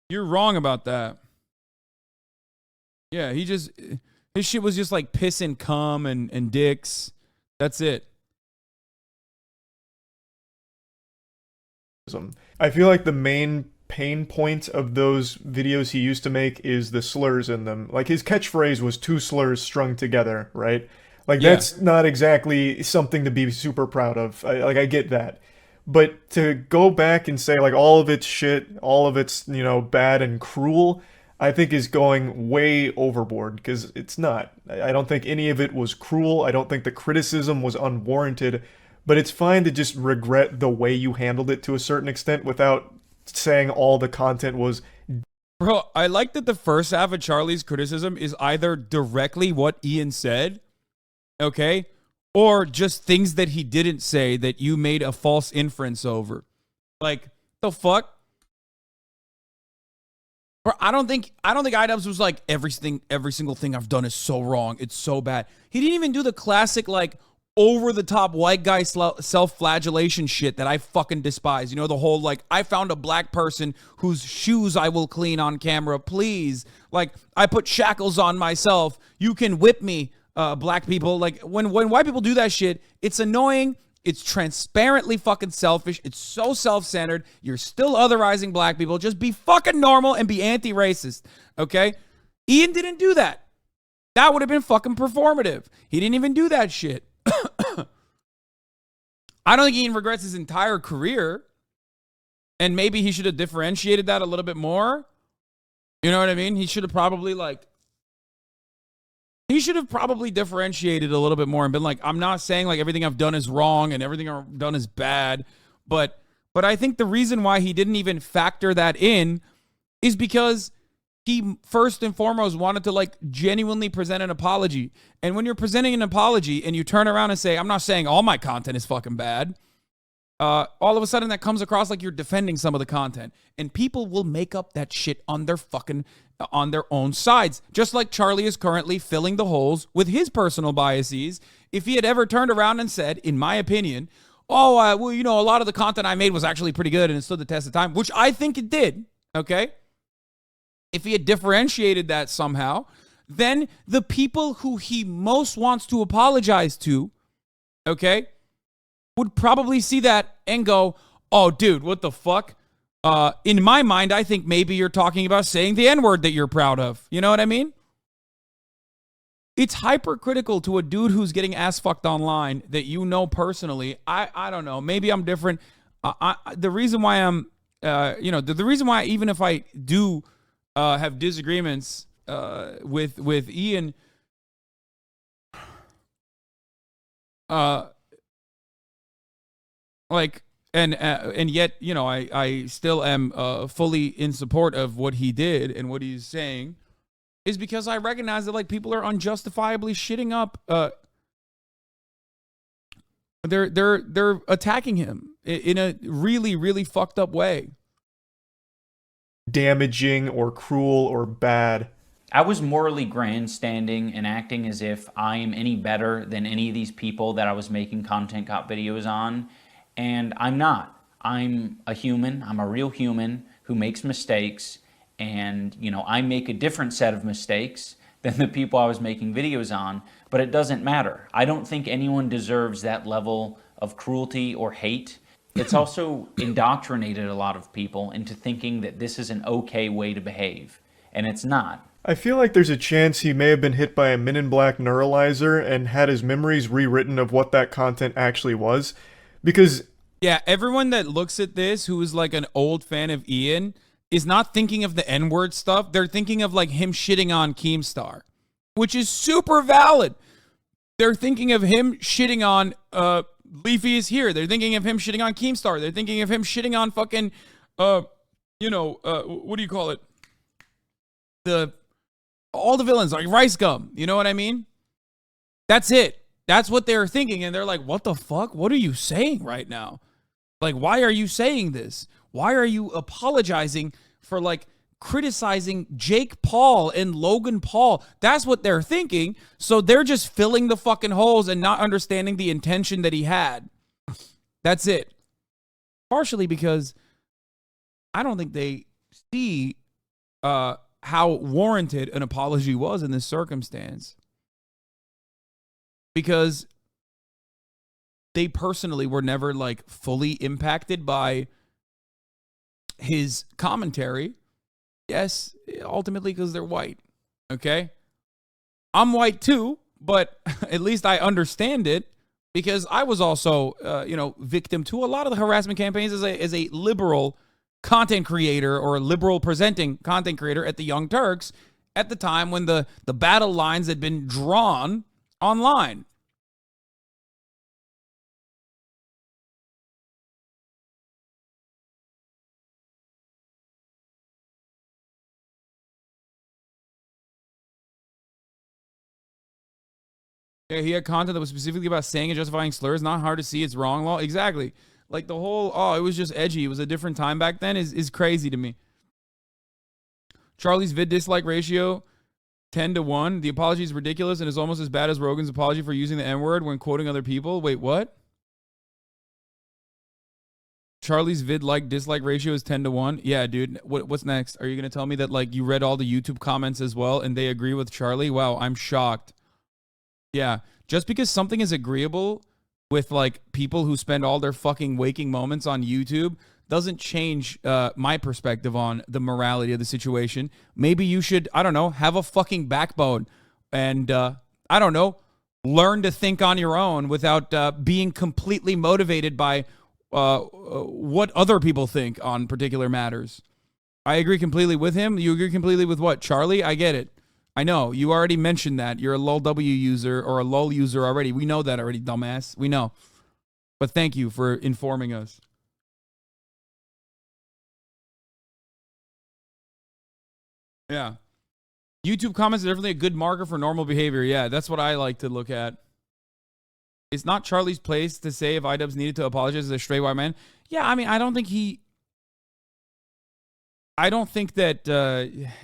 You're wrong about that. Yeah, his shit was just like piss and cum and dicks. That's it. I feel like the main pain point of those videos he used to make is the slurs in them. Like, his catchphrase was 2 slurs strung together, right? Like, Yeah. that's not exactly something to be super proud of. I get that. But to go back and say, like, all of it's shit, all of it's, you know, bad and cruel, I think is going way overboard, because it's not. I don't think any of it was cruel. I don't think the criticism was unwarranted. But it's fine to just regret the way you handled it to a certain extent without saying all the content was... Bro, I like that the first half of Charlie's criticism is either directly what Ian said, okay, or just things that he didn't say that you made a false inference over. Like, the fuck? Bro, I don't think iDubbbz was like, every single thing I've done is so wrong. It's so bad. He didn't even do the classic, like, over-the-top white guy self-flagellation shit that I fucking despise. You know, the whole, like, I found a black person whose shoes I will clean on camera, please. Like, I put shackles on myself. You can whip me, black people. Like, when white people do that shit, it's annoying. It's transparently fucking selfish. It's so self-centered. You're still otherizing black people. Just be fucking normal and be anti-racist, okay? Ian didn't do that. That would have been fucking performative. He didn't even do that shit. I don't think Ian regrets his entire career, and maybe he should have differentiated that a little bit more. You know what I mean? He should have probably differentiated a little bit more and been like, I'm not saying like everything I've done is wrong and everything I've done is bad, but But I think the reason why he didn't even factor that in is because he first and foremost wanted to like genuinely present an apology. And when you're presenting an apology and you turn around and say, I'm not saying all my content is fucking bad, all of a sudden that comes across like you're defending some of the content. And people will make up that shit on their own sides. Just like Charlie is currently filling the holes with his personal biases. If he had ever turned around and said, in my opinion, oh, well, you know, a lot of the content I made was actually pretty good and it stood the test of time, which I think it did, okay? If he had differentiated that somehow, then the people who he most wants to apologize to, okay, would probably see that and go, oh, dude, what the fuck? In my mind, I think maybe you're talking about saying the N-word that you're proud of. You know what I mean? It's hypercritical to a dude who's getting ass fucked online that you know personally. I don't know. Maybe I'm different. The reason why I'm, the reason why even if I do have disagreements with Ian, and yet, you know, I still am fully in support of what he did and what he's saying, is because I recognize that like people are unjustifiably shitting up. They're attacking him in a really, really fucked up way. Damaging or cruel or bad. I was morally grandstanding and acting as if I am any better than any of these people that I was making content cop videos on. And I'm not. I'm a human. I'm a real human who makes mistakes. And, you know, I make a different set of mistakes than the people I was making videos on. But it doesn't matter. I don't think anyone deserves that level of cruelty or hate. It's also indoctrinated a lot of people into thinking that this is an okay way to behave. And it's not. I feel like there's a chance he may have been hit by a Men in Black neuralizer and had his memories rewritten of what that content actually was. Because yeah, everyone that looks at this who is like an old fan of Ian is not thinking of the N-word stuff. They're thinking of like him shitting on Keemstar, which is super valid. They're thinking of him shitting on Leafy is here. They're thinking of him shitting on Keemstar. They're thinking of him shitting on fucking what do you call it? All the villains like Rice Gum. You know what I mean? That's it. That's what they're thinking. And they're like, what the fuck? What are you saying right now? Like, why are you saying this? Why are you apologizing for like criticizing Jake Paul and Logan Paul? That's what they're thinking. So they're just filling the fucking holes and not understanding the intention that he had. That's it. Partially because I don't think they see how warranted an apology was in this circumstance. Because they personally were never like fully impacted by his commentary. Yes, ultimately because they're white. Okay? I'm white too, but at least I understand it because I was also, victim to a lot of the harassment campaigns as a liberal content creator or a liberal presenting content creator at the Young Turks at the time when the battle lines had been drawn online. Yeah, he had content that was specifically about saying and justifying slurs. Not hard to see. It's wrong law. Exactly. Like the whole, it was just edgy. It was a different time back then is crazy to me. Charlie's vid dislike ratio, 10-1. The apology is ridiculous and is almost as bad as Rogan's apology for using the N-word when quoting other people. Wait, what? Charlie's vid like dislike ratio is 10-1. Yeah, dude. What's next? Are you going to tell me that like you read all the YouTube comments as well and they agree with Charlie? Wow, I'm shocked. Yeah, just because something is agreeable with like people who spend all their fucking waking moments on YouTube doesn't change my perspective on the morality of the situation. Maybe you should, I don't know, have a fucking backbone and, I don't know, learn to think on your own without being completely motivated by what other people think on particular matters. I agree completely with him. You agree completely with what? Charlie? I get it. I know. You already mentioned that. You're a LOLW user or a LOL user already. We know that already, dumbass. We know. But thank you for informing us. Yeah. YouTube comments are definitely a good marker for normal behavior. Yeah, that's what I like to look at. It's not Charlie's place to say if iDubbbz needed to apologize as a straight white man. Yeah, I mean, I don't think that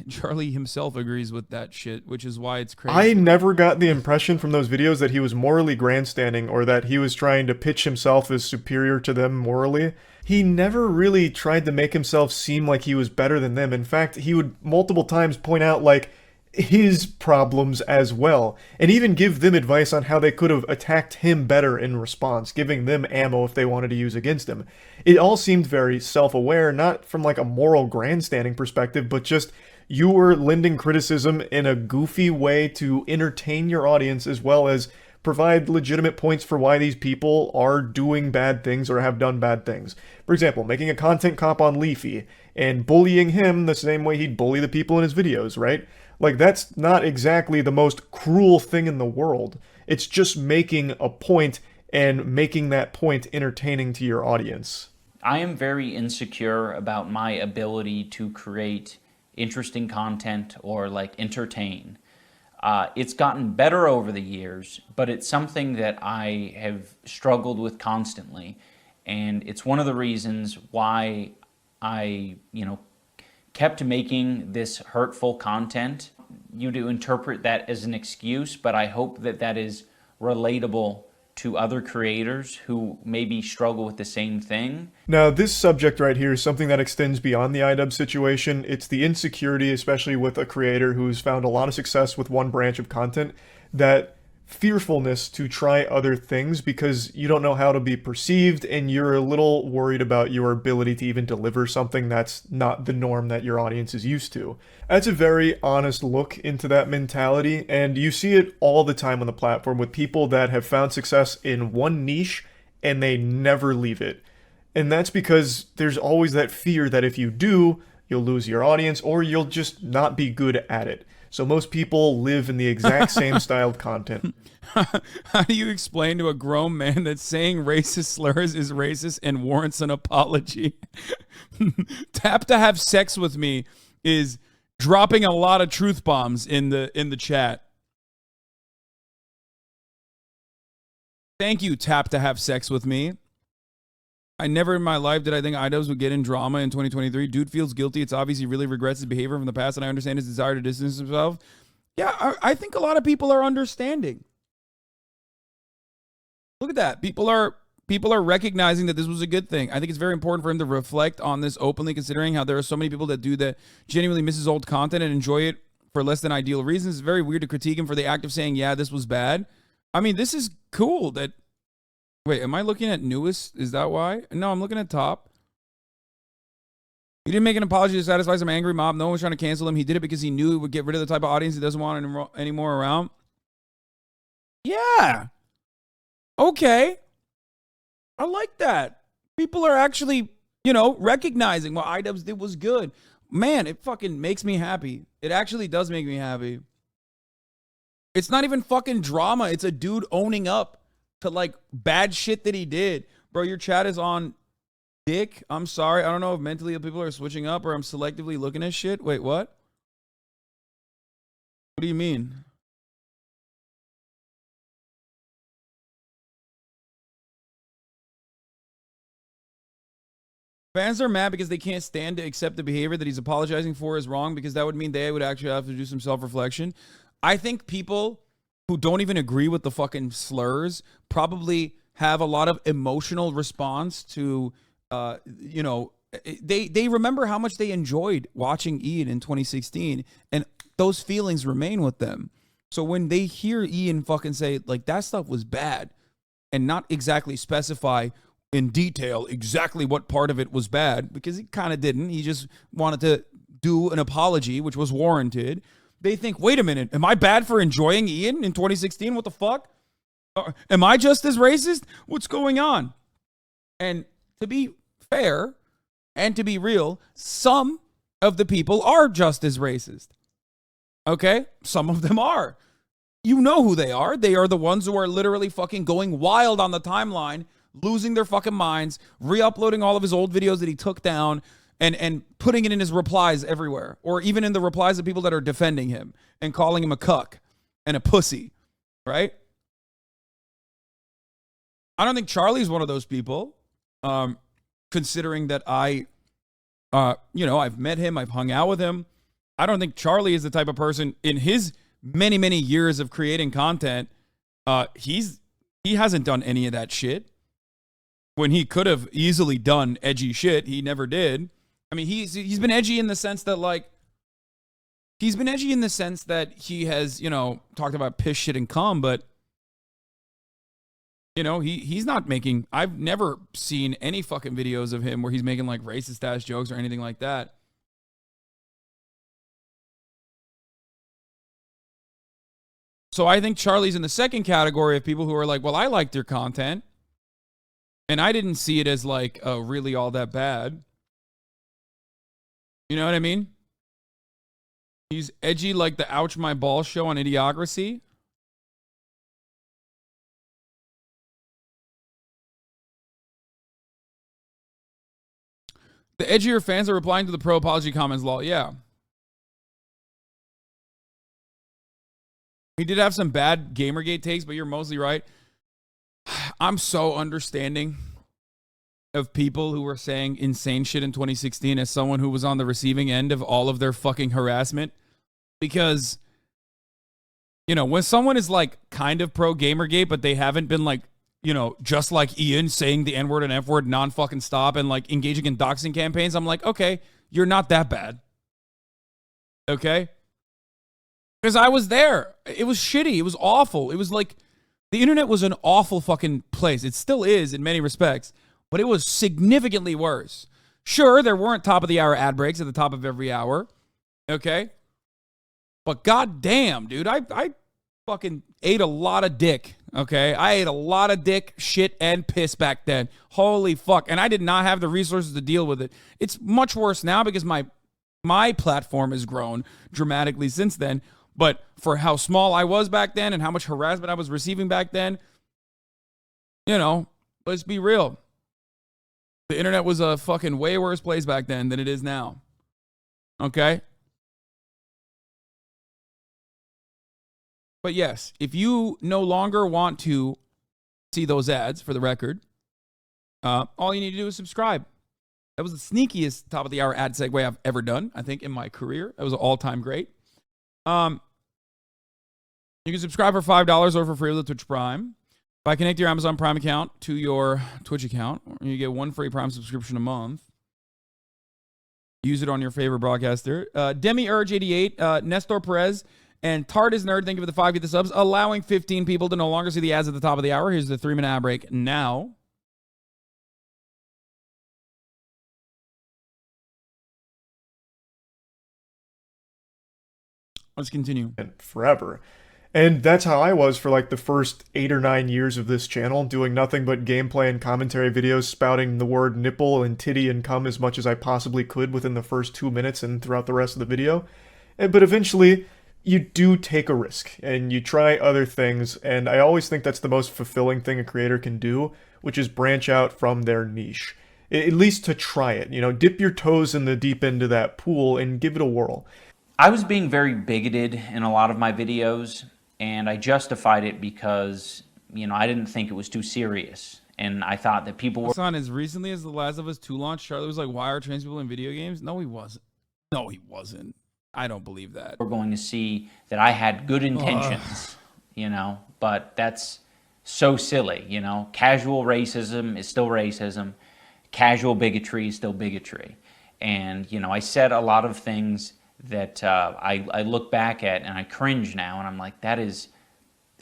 Charlie himself agrees with that shit, which is why it's crazy. I never got the impression from those videos that he was morally grandstanding or that he was trying to pitch himself as superior to them morally. He never really tried to make himself seem like he was better than them. In fact, he would multiple times point out, like, his problems as well, and even give them advice on how they could have attacked him better in response, giving them ammo if they wanted to use against him. It all seemed very self-aware, not from like a moral grandstanding perspective, but just you were lending criticism in a goofy way to entertain your audience as well as provide legitimate points for why these people are doing bad things or have done bad things. For example, making a content comp on Leafy and bullying him the same way he'd bully the people in his videos, right? Like, that's not exactly the most cruel thing in the world. It's just making a point and making that point entertaining to your audience. I am very insecure about my ability to create interesting content or like entertain. It's gotten better over the years, but it's something that I have struggled with constantly. And it's one of the reasons why I, kept making this hurtful content. You do interpret that as an excuse, but I hope that that is relatable to other creators who maybe struggle with the same thing. Now, this subject right here is something that extends beyond the iDubbbz situation. It's the insecurity, especially with a creator who's found a lot of success with one branch of content, that fearfulness to try other things because you don't know how to be perceived and you're a little worried about your ability to even deliver something that's not the norm that your audience is used to. That's a very honest look into that mentality, and you see it all the time on the platform with people that have found success in one niche and they never leave it. And that's because there's always that fear that if you do, you'll lose your audience or you'll just not be good at it. So most people live in the exact same styled content. How do you explain to a grown man that saying racist slurs is racist and warrants an apology? Tap to have sex with me is dropping a lot of truth bombs in the chat. Thank you, Tap to have sex with me. I never in my life did I think iDubbbz would get in drama in 2023. Dude feels guilty. It's obvious he really regrets his behavior from the past, and I understand his desire to distance himself. Yeah, I think a lot of people are understanding. Look at that. People are recognizing that this was a good thing. I think it's very important for him to reflect on this openly, considering how there are so many people that do that genuinely miss his old content and enjoy it for less than ideal reasons. It's very weird to critique him for the act of saying, yeah, this was bad. I mean, this is cool that... Wait, am I looking at newest? Is that why? No, I'm looking at top. He didn't make an apology to satisfy some angry mob. No one was trying to cancel him. He did it because he knew it would get rid of the type of audience he doesn't want anymore around. Yeah. Okay. I like that. People are actually, recognizing what iDubbbz did was good. Man, it fucking makes me happy. It actually does make me happy. It's not even fucking drama. It's a dude owning up to like bad shit that he did. Bro, your chat is on dick. I'm sorry. I don't know if mentally people are switching up or I'm selectively looking at shit. Wait, what? What do you mean? Fans are mad because they can't stand to accept the behavior that he's apologizing for is wrong, because that would mean they would actually have to do some self-reflection. I think people who don't even agree with the fucking slurs probably have a lot of emotional response to, they remember how much they enjoyed watching Ian in 2016, and those feelings remain with them. So when they hear Ian fucking say, like, that stuff was bad, and not exactly specify in detail exactly what part of it was bad, because he kind of didn't. He just wanted to do an apology, which was warranted. They think, wait a minute, am I bad for enjoying Ian in 2016? What the fuck? Am I just as racist? What's going on? And to be fair and to be real, some of the people are just as racist. Okay? Some of them are. You know who they are. They are the ones who are literally fucking going wild on the timeline, losing their fucking minds, re-uploading all of his old videos that he took down, and putting it in his replies everywhere, or even in the replies of people that are defending him and calling him a cuck and a pussy, right? I don't think Charlie's one of those people, considering that I've met him, I've hung out with him. I don't think Charlie is the type of person in his many, many years of creating content. He hasn't done any of that shit. When he could have easily done edgy shit, he never did. I mean, he's been edgy in the sense that, like, he has, talked about piss, shit, and cum, but, he's not making, I've never seen any fucking videos of him where he's making, like, racist-ass jokes or anything like that. So I think Charlie's in the second category of people who are like, well, I liked your content, and I didn't see it as, like, really all that bad. You know what I mean? He's edgy like the Ouch My Balls show on Idiocracy. The edgier fans are replying to the pro apology comments, lol. Yeah. He did have some bad Gamergate takes, but you're mostly right. I'm so understanding of people who were saying insane shit in 2016 as someone who was on the receiving end of all of their fucking harassment. Because, when someone is like kind of pro Gamergate, but they haven't been like, just like Ian saying the N-word and F-word non-fucking stop and like engaging in doxing campaigns, I'm like, okay, you're not that bad. Okay? Because I was there. It was shitty. It was awful. It was like, the internet was an awful fucking place. It still is in many respects. But it was significantly worse. Sure, there weren't top of the hour ad breaks at the top of every hour. Okay? But goddamn, dude, I fucking ate a lot of dick. Okay? I ate a lot of dick, shit, and piss back then. Holy fuck. And I did not have the resources to deal with it. It's much worse now because my platform has grown dramatically since then. But for how small I was back then and how much harassment I was receiving back then, let's be real. The internet was a fucking way worse place back then than it is now. Okay? But yes, if you no longer want to see those ads, for the record, all you need to do is subscribe. That was the sneakiest top of the hour ad segue I've ever done, I think, in my career. That was an all-time great. You can subscribe for $5 or for free with the Twitch Prime. By connecting your Amazon Prime account to your Twitch account, you get one free Prime subscription a month. Use it on your favorite broadcaster. Demi Urge 88, Nestor Perez, and Tardis Nerd, thank you for the 5 get the subs, allowing 15 people to no longer see the ads at the top of the hour. Here's the 3-minute ad break now. Let's continue. And forever. And that's how I was for like the first 8 or 9 years of this channel, doing nothing but gameplay and commentary videos, spouting the word nipple and titty and cum as much as I possibly could within the first 2 minutes and throughout the rest of the video. But eventually, you do take a risk, and you try other things, and I always think that's the most fulfilling thing a creator can do, which is branch out from their niche. At least to try it, dip your toes in the deep end of that pool and give it a whirl. I was being very bigoted in a lot of my videos, and I justified it because, I didn't think it was too serious. And I thought that people were... Hasan, as recently as The Last of Us 2 launch, Charlie was like, why are trans people in video games? No, he wasn't. No, he wasn't. I don't believe that. We're going to see that I had good intentions, but that's so silly, Casual racism is still racism. Casual bigotry is still bigotry. And, I said a lot of things that I look back at and I cringe now, and I'm like, that is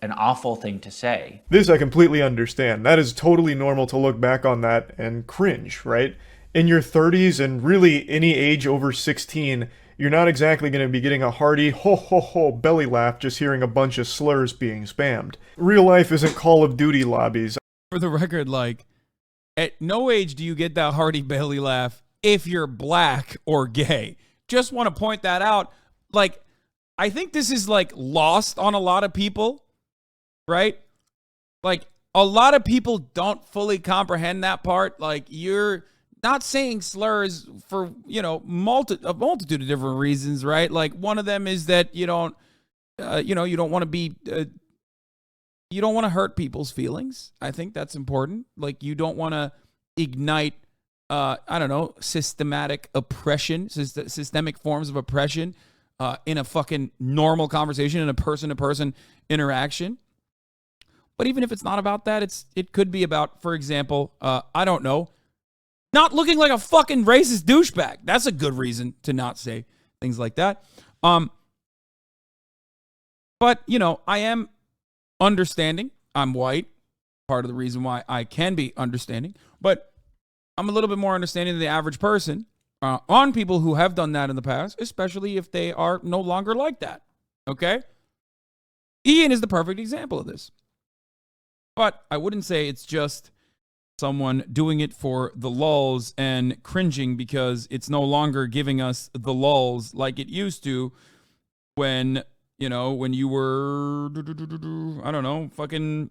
an awful thing to say. This I completely understand. That is totally normal to look back on that and cringe, right? In your 30s and really any age over 16, you're not exactly going to be getting a hearty ho ho ho belly laugh just hearing a bunch of slurs being spammed. Real life isn't Call of Duty lobbies. For the record, like, at no age do you get that hearty belly laugh if you're black or gay. Just want to point that out. Like, I think this is like lost on a lot of people, right? Like, a lot of people don't fully comprehend that part. Like, you're not saying slurs for, you know, a multitude of different reasons, right? Like one of them is that you don't want to be, you don't want to hurt people's feelings. I think that's important. Like you don't want to ignite, I don't know, systemic oppression, systemic forms of oppression in a fucking normal conversation, in a person-to-person interaction. But even if it's not about that, it could be about, for example, I don't know, not looking like a fucking racist douchebag. That's a good reason to not say things like that. But, you know, I am understanding. I'm white. Part of the reason why I can be understanding. But I'm a little bit more understanding than the average person on people who have done that in the past, especially if they are no longer like that. Okay? Ian is the perfect example of this. But I wouldn't say it's just someone doing it for the lulz and cringing because it's no longer giving us the lulz like it used to when, you know, when you were, I don't know, fucking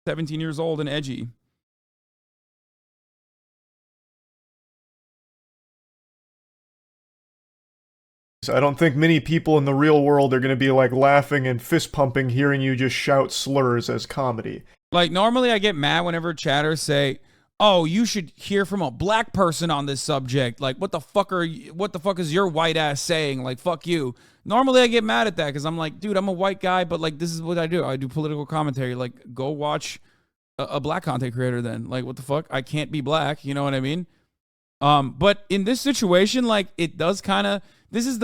17 years old and edgy. I don't think many people in the real world are going to be like laughing and fist pumping hearing you just shout slurs as comedy. Like normally I get mad whenever chatters say, "Oh, you should hear from a black person on this subject." Like, what the fuck is your white ass saying? Like, fuck you. Normally I get mad at that because I'm like, dude, I'm a white guy, but like this is what I do. I do political commentary. Like, go watch a black content creator then. Like, what the fuck? I can't be black, you know what I mean? But in this situation, like it does kind of this is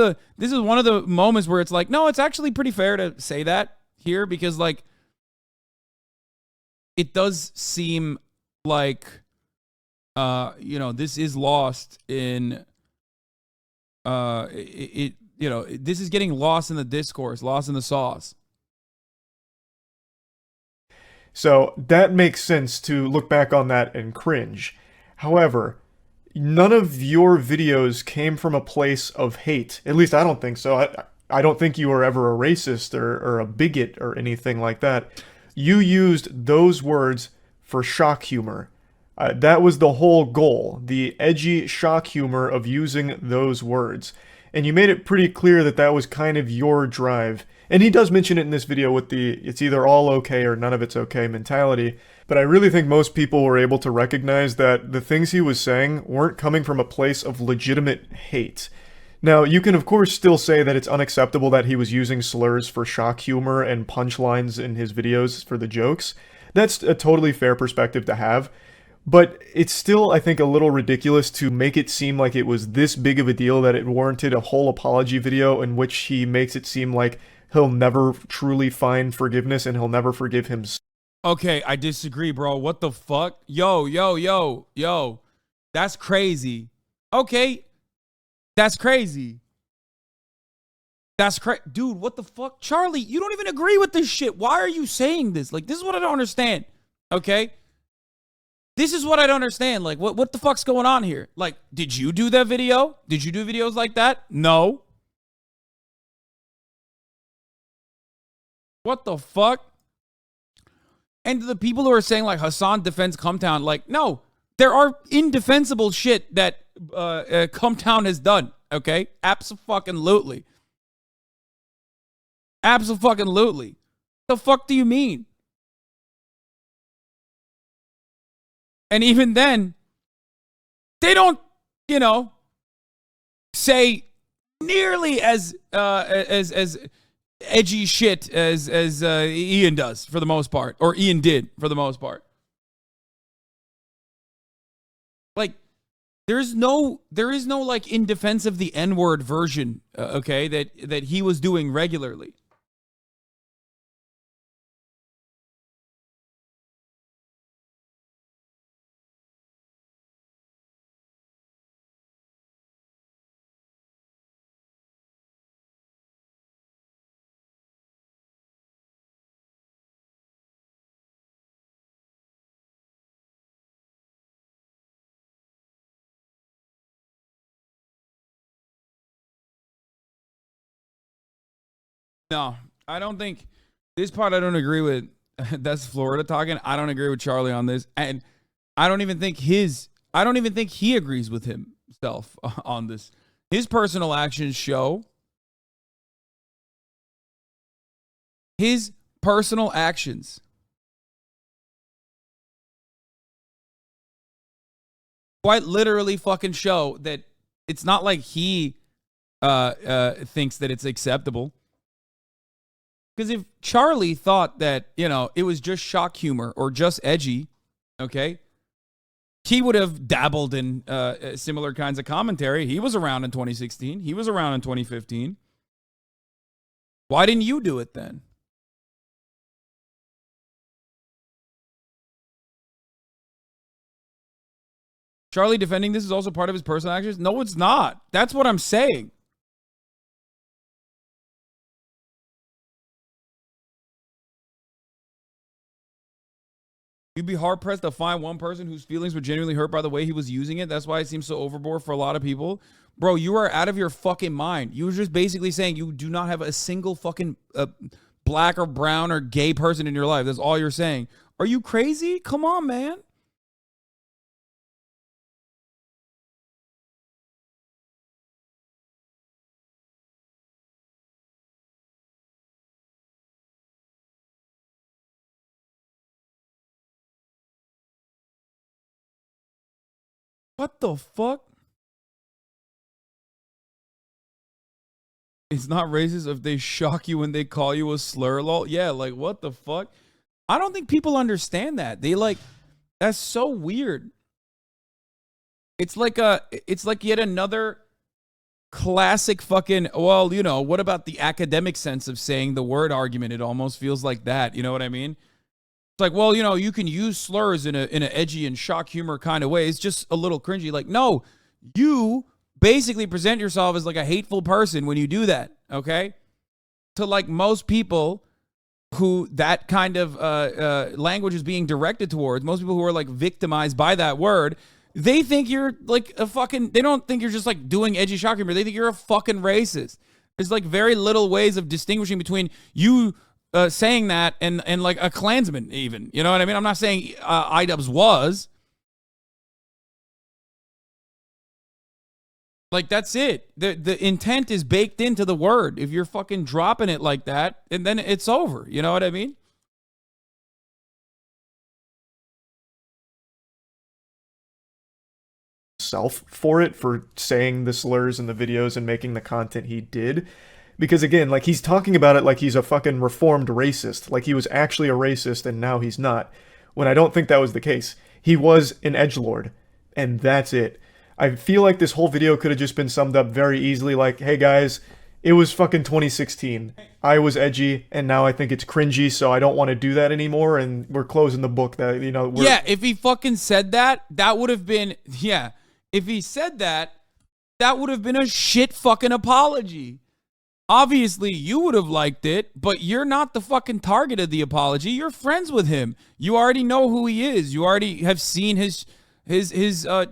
one of the moments where it's like, no, it's actually pretty fair to say that here because like it does seem like you know, this is lost in you know, this is getting lost in the discourse, lost in the sauce. So that makes sense to look back on that and cringe. However, none of your videos came from a place of hate. At least I don't think so. I don't think you were ever a racist or a bigot or anything like that. You used those words for shock humor. That was the whole goal, the edgy shock humor of using those words. And you made it pretty clear that that was kind of your drive. And he does mention it in this video with the it's either all okay or none of it's okay mentality. But I really think most people were able to recognize that the things he was saying weren't coming from a place of legitimate hate. Now, you can of course still say that it's unacceptable that he was using slurs for shock humor and punchlines in his videos for the jokes. That's a totally fair perspective to have. But it's still, I think, a little ridiculous to make it seem like it was this big of a deal that it warranted a whole apology video in which he makes it seem like he'll never truly find forgiveness and he'll never forgive himself. Okay, I disagree, bro. What the fuck? Yo. That's crazy. Okay. That's crazy. Dude, what the fuck? Charlie, you don't even agree with this shit. Why are you saying this? Like, this is what I don't understand. Okay? This is what I don't understand. Like, what the fuck's going on here? Like, did you do that video? Did you do videos like that? No. What the fuck? And to the people who are saying, like, Hasan defends Cumtown, like, no. There are indefensible shit that Cumtown has done, okay? Abso-fucking-lutely. Abso-fucking-lutely. The fuck do you mean? And even then, they don't, you know, say nearly as edgy shit as Ian does for the most part, or Ian did for the most part. Like, there is no like in defense of the N-word version, okay, that he was doing regularly. No, I don't think this part I don't agree with. That's Florida talking. I don't agree with Charlie on this. And I don't even think his I don't even think he agrees with himself on this. His personal actions show. His personal actions quite literally fucking show that it's not like he thinks that it's acceptable. Because if Charlie thought that, you know, it was just shock humor or just edgy, okay, he would have dabbled in similar kinds of commentary. He was around in 2016. He was around in 2015. Why didn't you do it then? Charlie defending this is also part of his personal actions? No, it's not. That's what I'm saying. You'd be hard-pressed to find one person whose feelings were genuinely hurt by the way he was using it. That's why it seems so overboard for a lot of people. Bro, you are out of your fucking mind. You were just basically saying you do not have a single fucking black or brown or gay person in your life. That's all you're saying. Are you crazy? Come on, man. What the fuck? It's not racist if they shock you when they call you a slur, lol. Yeah, like what the fuck? I don't think people understand that. They like, that's so weird. It's like yet another classic fucking, well, you know, what about the academic sense of saying the word argument? It almost feels like that. You know what I mean? It's like, well, you know, you can use slurs in an edgy and shock humor kind of way. It's just a little cringy. Like, no, you basically present yourself as like a hateful person when you do that, okay? To like most people who that kind of language is being directed towards, most people who are like victimized by that word, they think you're like a fucking, they don't think you're just like doing edgy shock humor. They think you're a fucking racist. There's like very little ways of distinguishing between you saying that and like a Klansman even. You know what I mean? I'm not saying iDubbbz was. Like, that's it. The intent is baked into the word. If you're fucking dropping it like that, and then it's over. You know what I mean? Self for it, for saying the slurs in the videos and making the content he did. Because again, like, he's talking about it like he's a fucking reformed racist. Like he was actually a racist and now he's not. When I don't think that was the case. He was an edgelord. And that's it. I feel like this whole video could have just been summed up very easily like, hey guys, it was fucking 2016. I was edgy, and now I think it's cringy, so I don't want to do that anymore, and we're closing the book. That, you know, yeah, if he fucking said that, that would have been, yeah. If he said that, that would have been a shit fucking apology. Obviously, you would have liked it, but you're not the fucking target of the apology. You're friends with him. You already know who he is. You already have seen his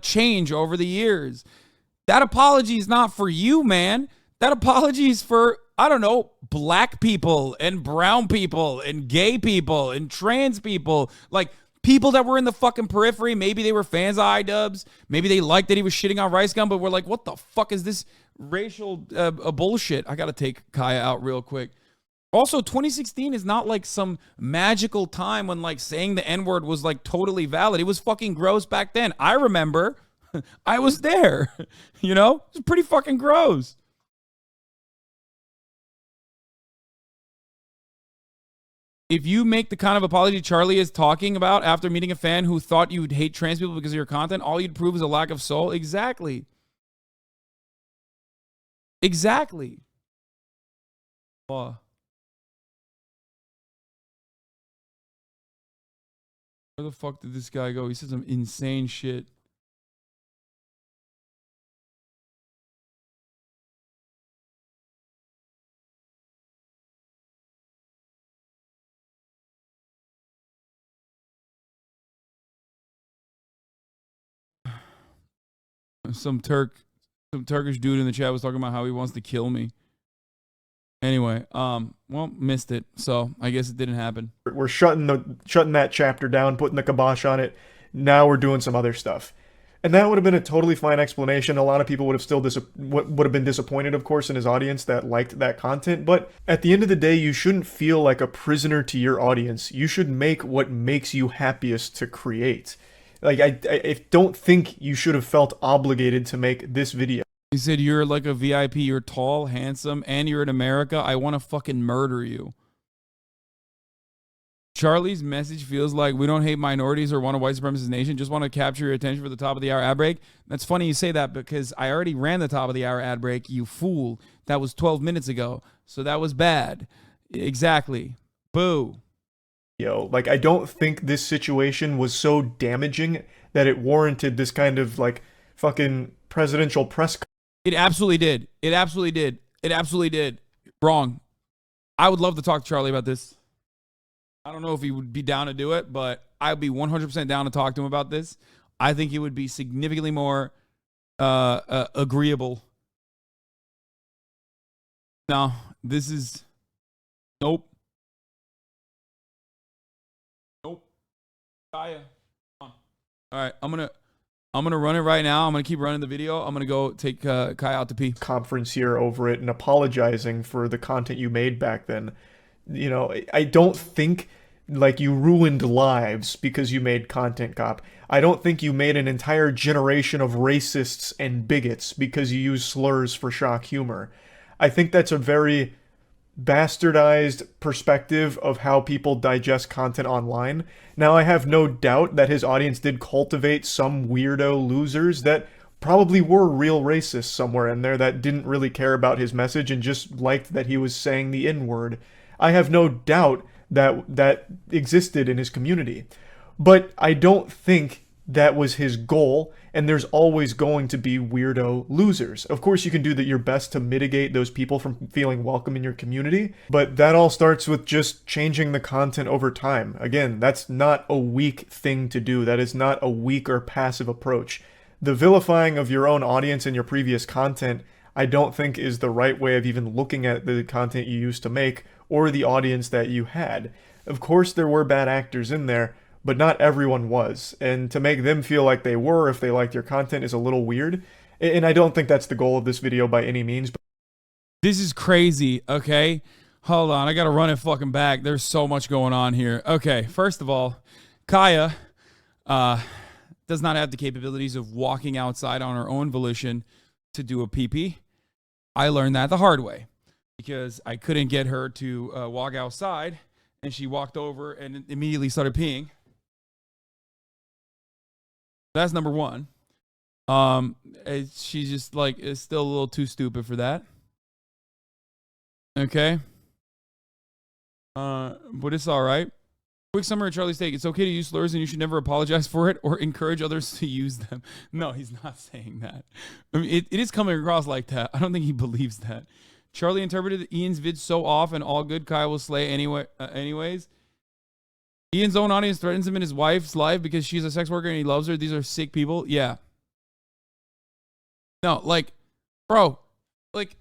change over the years. That apology is not for you, man. That apology is for, I don't know, black people and brown people and gay people and trans people. Like, people that were in the fucking periphery. Maybe they were fans of iDubbbz. Maybe they liked that he was shitting on Rice Gum, but we're like, what the fuck is this racial bullshit? I gotta take Kaya out real quick. Also, 2016 is not like some magical time when like saying the N-word was like totally valid. It was fucking gross back then. I remember. I was there. You know? It was pretty fucking gross. If you make the kind of apology Charlie is talking about after meeting a fan who thought you'd hate trans people because of your content, all you'd prove is a lack of soul. Exactly. Exactly. Where the fuck did this guy go? He said some insane shit. Some Turkish dude in the chat was talking about how he wants to kill me. Anyway, well, missed it, so I guess it didn't happen. We're shutting that chapter down, putting the kibosh on it. Now we're doing some other stuff. And that would have been a totally fine explanation. A lot of people would have still would have been disappointed, of course, in his audience that liked that content. But at the end of the day, you shouldn't feel like a prisoner to your audience. You should make what makes you happiest to create. Like, I don't think you should have felt obligated to make this video. He said, you're like a VIP, you're tall, handsome, and you're in America. I want to fucking murder you. Charlie's message feels like we don't hate minorities or want a white supremacist nation, just want to capture your attention for the top of the hour ad break. That's funny you say that because I already ran the top of the hour ad break, you fool. That was 12 minutes ago. So that was bad. Exactly. Boo. Like, I don't think this situation was so damaging that it warranted this kind of, like, fucking presidential press. It absolutely did. It absolutely did. It absolutely did. Wrong. I would love to talk to Charlie about this. I don't know if he would be down to do it, but I'd be 100% down to talk to him about this. I think he would be significantly more agreeable. No, this is... Nope. Nope. Kaya. Come on. All right, I'm gonna run it right now. I'm gonna keep running the video. I'm gonna go take Kai out to pee. Conference here over it and apologizing for the content you made back then. You know, I don't think like you ruined lives because you made content, Cop. I don't think you made an entire generation of racists and bigots because you use slurs for shock humor. I think that's a very bastardized perspective of how people digest content online. Now, I have no doubt that his audience did cultivate some weirdo losers that probably were real racists somewhere in there that didn't really care about his message and just liked that he was saying the N-word. I have no doubt that that existed in his community. But I don't think that was his goal, and there's always going to be weirdo losers. Of course, you can do your best to mitigate those people from feeling welcome in your community, but that all starts with just changing the content over time. Again, that's not a weak thing to do. That is not a weak or passive approach. The vilifying of your own audience and your previous content, I don't think is the right way of even looking at the content you used to make or the audience that you had. Of course, there were bad actors in there, but not everyone was. And to make them feel like they were if they liked your content is a little weird. And I don't think that's the goal of this video by any means. This is crazy, okay? Hold on, I gotta run it fucking back. There's so much going on here. Okay, first of all, Kaya does not have the capabilities of walking outside on her own volition to do a pee-pee. I learned that the hard way because I couldn't get her to walk outside, and she walked over and immediately started peeing. That's number one. She's just like, is still a little too stupid for that. Okay. But it's all right. Quick summary of Charlie's take. It's okay to use slurs and you should never apologize for it or encourage others to use them. No, he's not saying that. I mean, it is coming across like that. I don't think he believes that. Charlie interpreted Ian's vid so off and all good. Kyle will slay anyways. Ian's own audience threatens him in his wife's life because she's a sex worker and he loves her. These are sick people. Yeah. No, like, bro, like,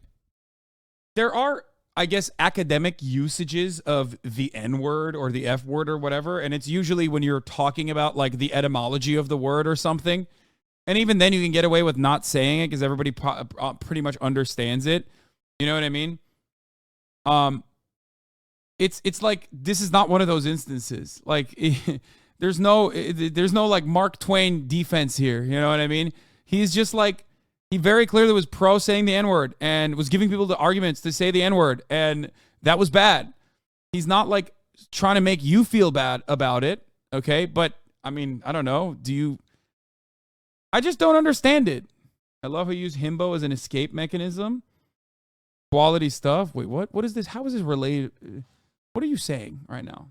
there are, I guess, academic usages of the N-word or the F-word or whatever, and it's usually when you're talking about, like, the etymology of the word or something. And even then you can get away with not saying it because everybody pretty much understands it. You know what I mean? It's like, this is not one of those instances. Like, there's no like Mark Twain defense here. You know what I mean? He's just like, he very clearly was pro saying the N-word and was giving people the arguments to say the N-word, and that was bad. He's not like trying to make you feel bad about it, okay? But I mean, I don't know. I just don't understand it. I love how you use himbo as an escape mechanism. Quality stuff. Wait, what? What is this? How is this related? What are you saying right now?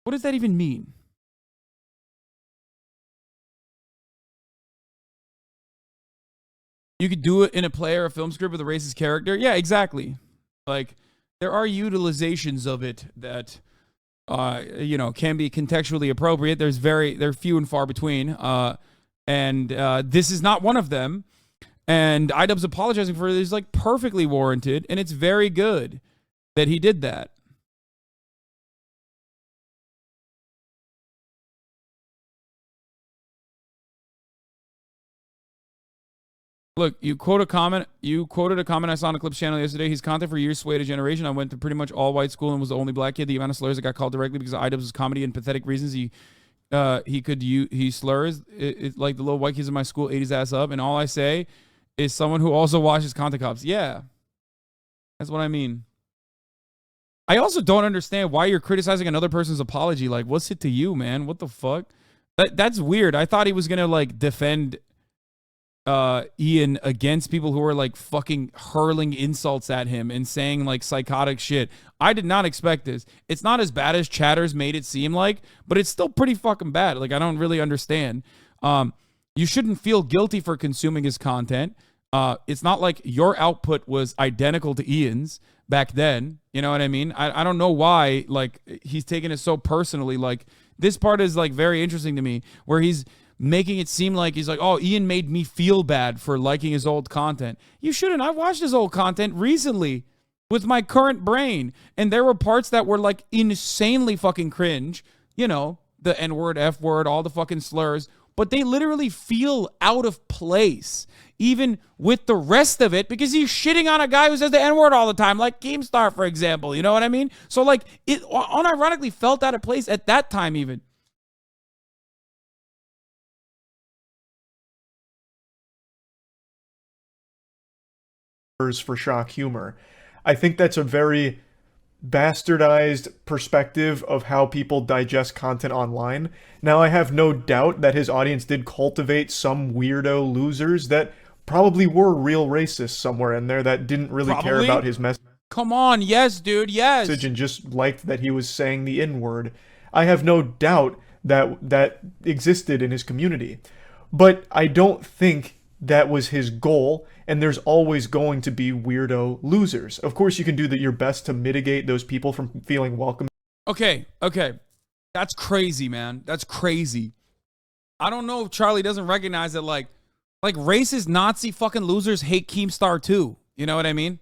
What does that even mean? You could do it in a play or a film script with a racist character. Yeah, exactly. Like, there are utilizations of it that, you know, can be contextually appropriate. They're few and far between. And this is not one of them. And iDubbbz apologizing for it is like perfectly warranted, and it's very good that he did that. Look, you quoted a comment I saw on a Clips channel yesterday. His content for years swayed a generation. I went to pretty much all white school and was the only black kid. The amount of slurs that got called directly because of iDubbbz's comedy and pathetic reasons he slurs. It's like the little white kids in my school ate his ass up. And all I say is someone who also watches Content Cops. Yeah, that's what I mean. I also don't understand why you're criticizing another person's apology. Like, what's it to you, man? What the fuck? That's weird. I thought he was gonna like defend Ian against people who were like fucking hurling insults at him and saying like psychotic shit. I did not expect this. It's not as bad as Chatters made it seem like, but it's still pretty fucking bad. Like, I don't really understand. You shouldn't feel guilty for consuming his content. It's not like your output was identical to Ian's back then. You know what I mean? I don't know why like he's taking it so personally. Like, this part is like very interesting to me, where he's making it seem like he's like, oh, Ian made me feel bad for liking his old content. You shouldn't. I watched his old content recently with my current brain, and there were parts that were like insanely fucking cringe. You know, the N-word, F-word, all the fucking slurs, but they literally feel out of place, even with the rest of it, because he's shitting on a guy who says the N-word all the time, like Keemstar, for example. You know what I mean? So like, it unironically felt out of place at that time even. For shock humor. I think that's a very bastardized perspective of how people digest content online. Now, I have no doubt that his audience did cultivate some weirdo losers that probably were real racists somewhere in there that didn't really care about his message. Come on, yes, dude, yes. And just liked that he was saying the N-word. I have no doubt that that existed in his community. But I don't think that was his goal, and there's always going to be weirdo losers. Of course, you can do your best to mitigate those people from feeling welcome. Okay. That's crazy, man. That's crazy. I don't know if Charlie doesn't recognize that, like racist Nazi fucking losers hate Keemstar too. You know what I mean?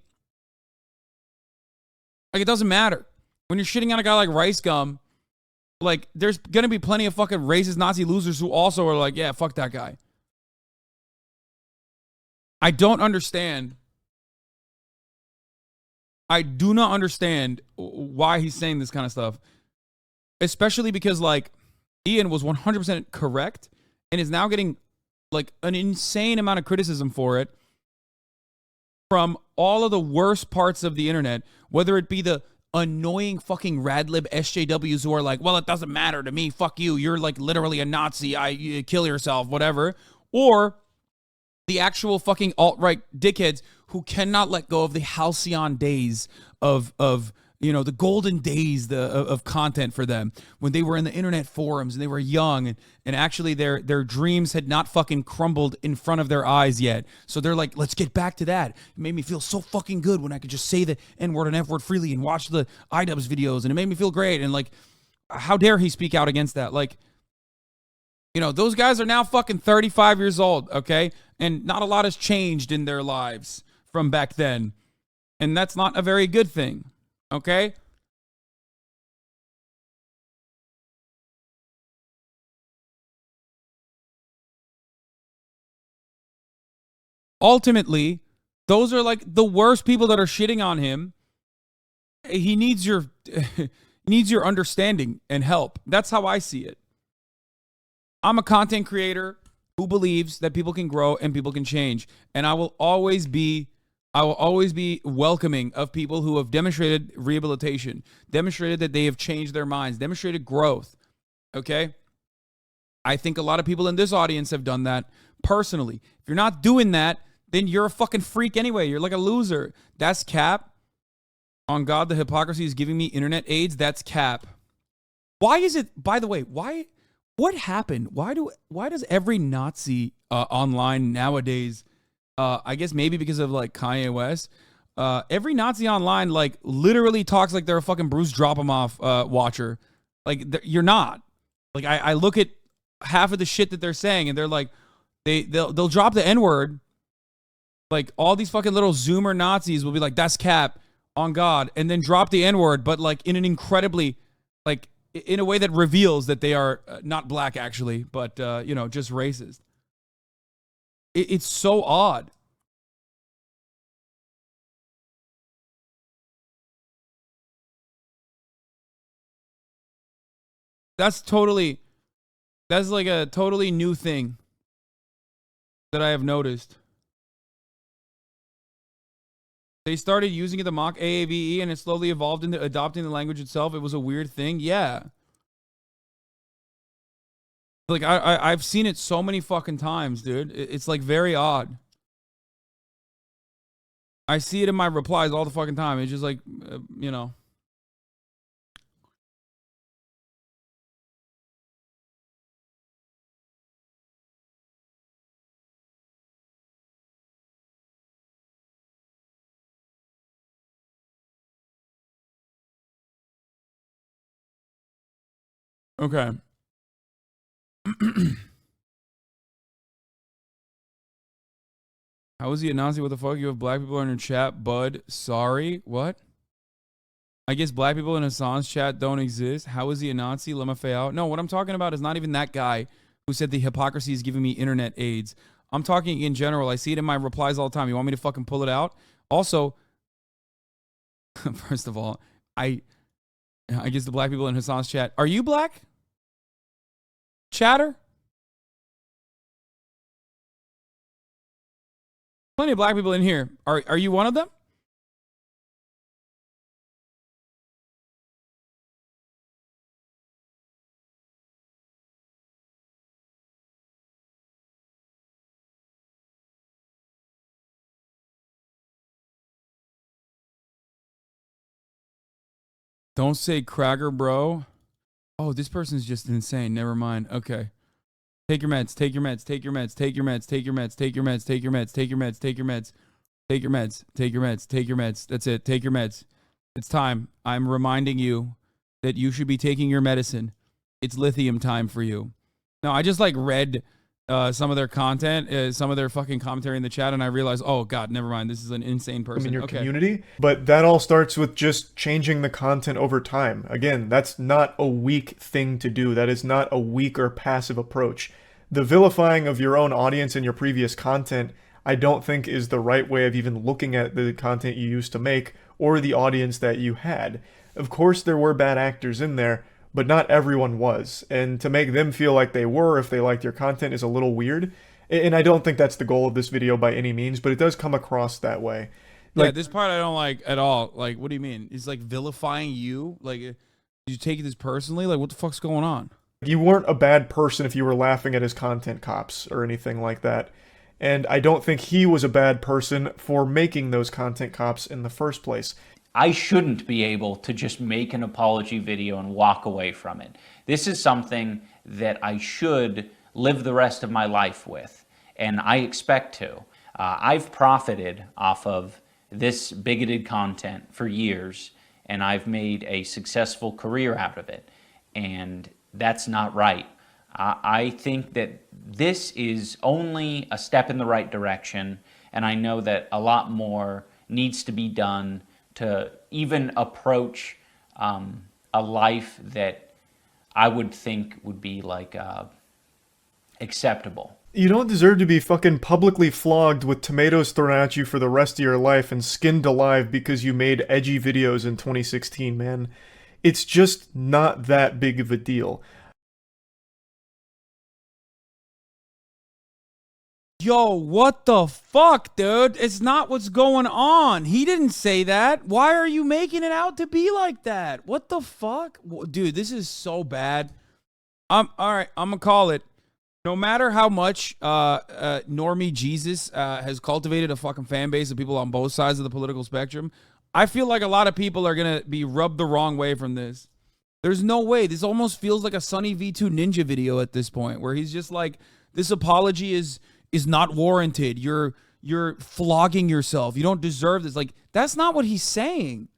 Like, it doesn't matter. When you're shitting on a guy like Rice Gum, like, there's gonna be plenty of fucking racist Nazi losers who also are like, yeah, fuck that guy. I don't understand. I do not understand why he's saying this kind of stuff. Especially because, like, Ian was 100% correct and is now getting, like, an insane amount of criticism for it from all of the worst parts of the internet, whether it be the annoying fucking radlib SJWs who are like, well, it doesn't matter to me, fuck you, you're, like, literally a Nazi, you kill yourself, whatever, or the actual fucking alt-right dickheads who cannot let go of the halcyon days of you know, the golden days of content for them when they were in the internet forums and they were young and actually their dreams had not fucking crumbled in front of their eyes yet. So they're like, let's get back to that. It made me feel so fucking good when I could just say the N-word and F-word freely and watch the iDubbbz videos, and it made me feel great. And like, how dare he speak out against that? Like, you know, those guys are now fucking 35 years old, okay? And not a lot has changed in their lives from back then. And that's not a very good thing, okay? Ultimately, those are like the worst people that are shitting on him. He needs your needs your understanding and help. That's how I see it. I'm a content creator who believes that people can grow and people can change. And I will always be welcoming of people who have demonstrated rehabilitation, demonstrated that they have changed their minds, demonstrated growth. Okay? I think a lot of people in this audience have done that personally. If you're not doing that, then you're a fucking freak anyway. You're like a loser. That's cap. On God, the hypocrisy is giving me internet AIDS. That's cap. Why is it, by the way, what happened? Why does every Nazi online nowadays, I guess maybe because of like Kanye West, every Nazi online like literally talks like they're a fucking Bruce Drop-em-off watcher. Like, you're not. Like, I look at half of the shit that they're saying and they're like, they'll drop the N-word. Like, all these fucking little Zoomer Nazis will be like, that's cap, on God, and then drop the N-word, but like in an incredibly, like, in a way that reveals that they are not black actually, but you know, just racist. It's so odd. That's like a totally new thing that I have noticed. They started using it to mock AAVE and it slowly evolved into adopting the language itself. It was a weird thing. Yeah. Like, I've seen it so many fucking times, dude. It's like very odd. I see it in my replies all the fucking time. It's just like, you know. Okay. How is he a Nazi? What the fuck? You have black people in your chat, bud. Sorry. What? I guess black people in Hasan's chat don't exist. How is he a Nazi? Let me fade out. No, what I'm talking about is not even that guy who said the hypocrisy is giving me internet AIDS. I'm talking in general. I see it in my replies all the time. You want me to fucking pull it out? Also, first of all, I guess the black people in Hasan's chat. Are you black? Chatter? Plenty of black people in here. Are you one of them? Don't say cracker, bro. Oh, this person's just insane. Never mind. Okay. Take your meds. Take your meds. Take your meds. Take your meds. Take your meds. Take your meds. Take your meds. Take your meds. Take your meds. Take your meds. Take your meds. Take your meds. That's it. Take your meds. It's time. I'm reminding you that you should be taking your medicine. It's lithium time for you. No, I just like read some of their content, some of their fucking commentary in the chat, and I realized, oh god, never mind. This is an insane person. In your community, but that all starts with just changing the content over time. Again, that's not a weak thing to do. That is not a weak or passive approach. The vilifying of your own audience and your previous content, I don't think is the right way of even looking at the content you used to make or the audience that you had. Of course, there were bad actors in there, but not everyone was. And to make them feel like they were if they liked your content is a little weird. And I don't think that's the goal of this video by any means, but it does come across that way. Like, yeah, this part I don't like at all. Like, what do you mean? He's like vilifying you? Like, you take this personally? Like, what the fuck's going on? You weren't a bad person if you were laughing at his content cops or anything like that. And I don't think he was a bad person for making those content cops in the first place. I shouldn't be able to just make an apology video and walk away from it. This is something that I should live the rest of my life with, and I expect to. I've profited off of this bigoted content for years, and I've made a successful career out of it, and that's not right. I think that this is only a step in the right direction, and I know that a lot more needs to be done to even approach a life that I would think would be like acceptable. You don't deserve to be fucking publicly flogged with tomatoes thrown at you for the rest of your life and skinned alive because you made edgy videos in 2016, man. It's just not that big of a deal. Yo, what the fuck, dude? It's not what's going on. He didn't say that. Why are you making it out to be like that? What the fuck? Dude, this is so bad. All right, I'm gonna call it. No matter how much Normie Jesus has cultivated a fucking fan base of people on both sides of the political spectrum, I feel like a lot of people are gonna be rubbed the wrong way from this. There's no way. This almost feels like a Sunny V2 Ninja video at this point, where he's just like, this apology is not warranted. You're flogging yourself. You don't deserve this. Like, that's not what he's saying.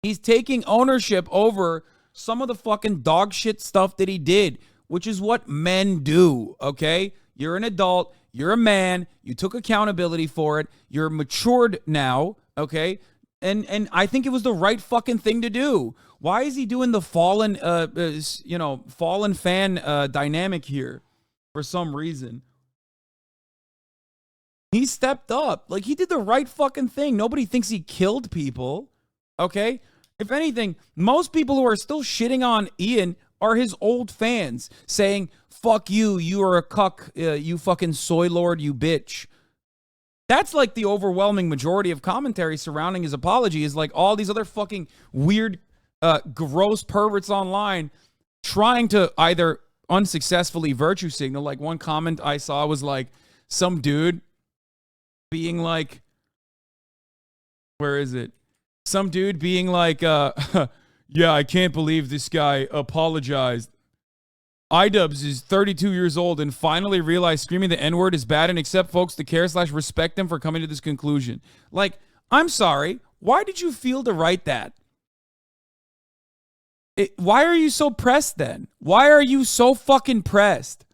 He's taking ownership over some of the fucking dog shit stuff that he did, which is what men do, okay? You're an adult. You're a man. You took accountability for it. You're matured now, okay? And I think it was the right fucking thing to do. Why is he doing the fallen fan dynamic here for some reason? He stepped up. Like, he did the right fucking thing. Nobody thinks he killed people, okay? If anything, most people who are still shitting on Ian are his old fans saying, fuck you, you are a cuck, you fucking soy lord, you bitch. That's like the overwhelming majority of commentary surrounding his apology, is like all these other fucking weird, gross perverts online trying to either unsuccessfully virtue signal. Like one comment I saw was like some dude being like, where is it? Some dude being like, yeah, I can't believe this guy apologized. iDubbbz is 32 years old and finally realized screaming the N-word is bad and accept folks to care/respect them for coming to this conclusion. Like, I'm sorry. Why did you feel to write that? Why are you so pressed then? Why are you so fucking pressed?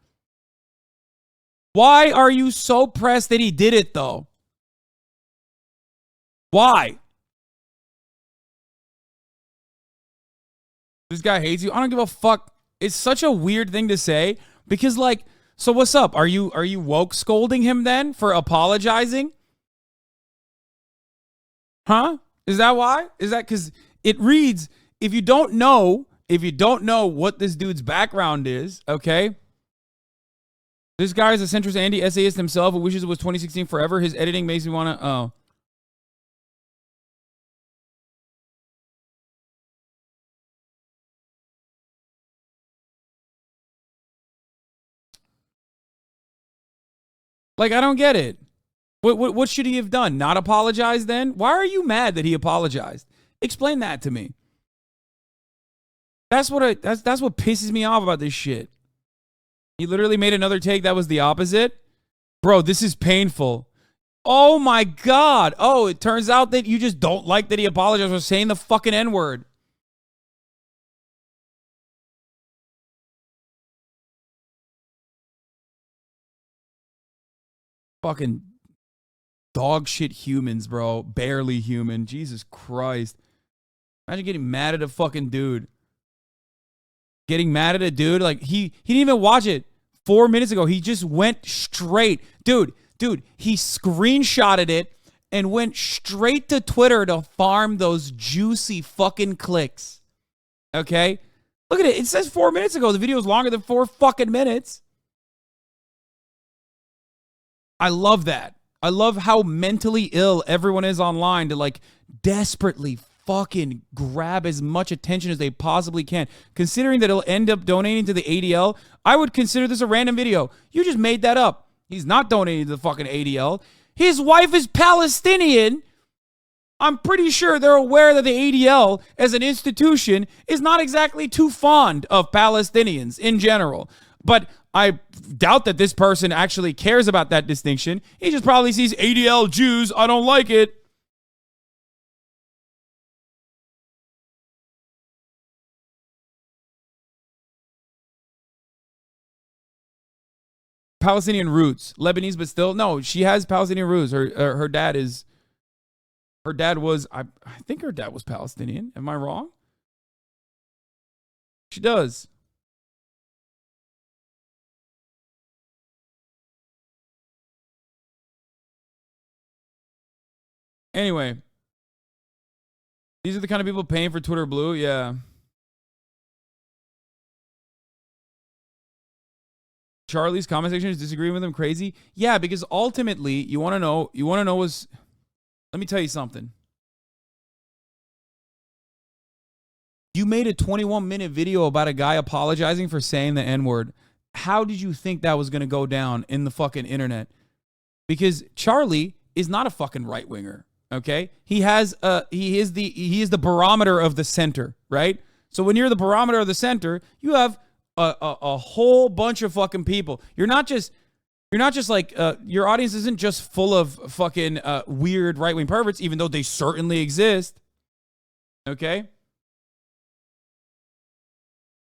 Why are you so pressed that he did it, though? Why? This guy hates you. I don't give a fuck. It's such a weird thing to say because, like, so what's up? Are you woke scolding him then for apologizing? Huh? Is that why? Is that because it reads, if you don't know what this dude's background is, okay? This guy is a centrist anti-essayist himself who wishes it was 2016 forever. His editing makes me want to, oh. Like, I don't get it. What should he have done? Not apologize then? Why are you mad that he apologized? Explain that to me. That's what pisses me off about this shit. He literally made another take that was the opposite. Bro, this is painful. Oh my God. Oh, it turns out that you just don't like that he apologized for saying the fucking N-word. Fucking dog shit humans, bro. Barely human. Jesus Christ. Imagine getting mad at a fucking dude. Getting mad at a dude. Like, he didn't even watch it 4 minutes ago. He just went straight. Dude, he screenshotted it and went straight to Twitter to farm those juicy fucking clicks. Okay? Look at it. It says 4 minutes ago. The video is longer than 4 fucking minutes. I love that. I love how mentally ill everyone is online to, like, desperately fucking grab as much attention as they possibly can. Considering that it'll end up donating to the ADL, I would consider this a random video. You just made that up. He's not donating to the fucking ADL. His wife is Palestinian. I'm pretty sure they're aware that the ADL as an institution is not exactly too fond of Palestinians in general. But I doubt that this person actually cares about that distinction. He just probably sees ADL Jews. I don't like it. Palestinian roots. Lebanese, but still. No, she has Palestinian roots. Her dad is... Her dad was... I think her dad was Palestinian. Am I wrong? She does. Anyway, these are the kind of people paying for Twitter Blue. Yeah. Charlie's comment section is disagreeing with him crazy. Yeah, because ultimately you want to know was, let me tell you something. You made a 21-minute video about a guy apologizing for saying the N-word. How did you think that was going to go down in the fucking internet? Because Charlie is not a fucking right-winger. Okay, he is the barometer of the center, right? So when you're the barometer of the center, you have a whole bunch of fucking people. You're not just like your audience isn't just full of fucking weird right-wing perverts, even though they certainly exist. Okay.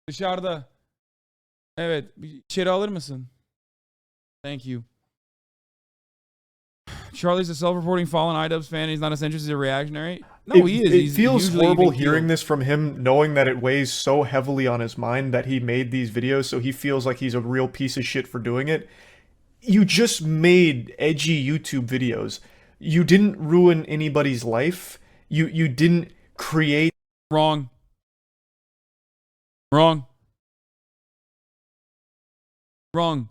Dışarıda. Evet, içeri alır mısın? Thank you. Charlie's a self-reporting fallen iDubbbz fan. He's not a centrist. He's a reactionary. No, he is. It feels horrible hearing this from him, knowing that it weighs so heavily on his mind that he made these videos, so he feels like he's a real piece of shit for doing it. You just made edgy YouTube videos. You didn't ruin anybody's life. You didn't create... Wrong. Wrong.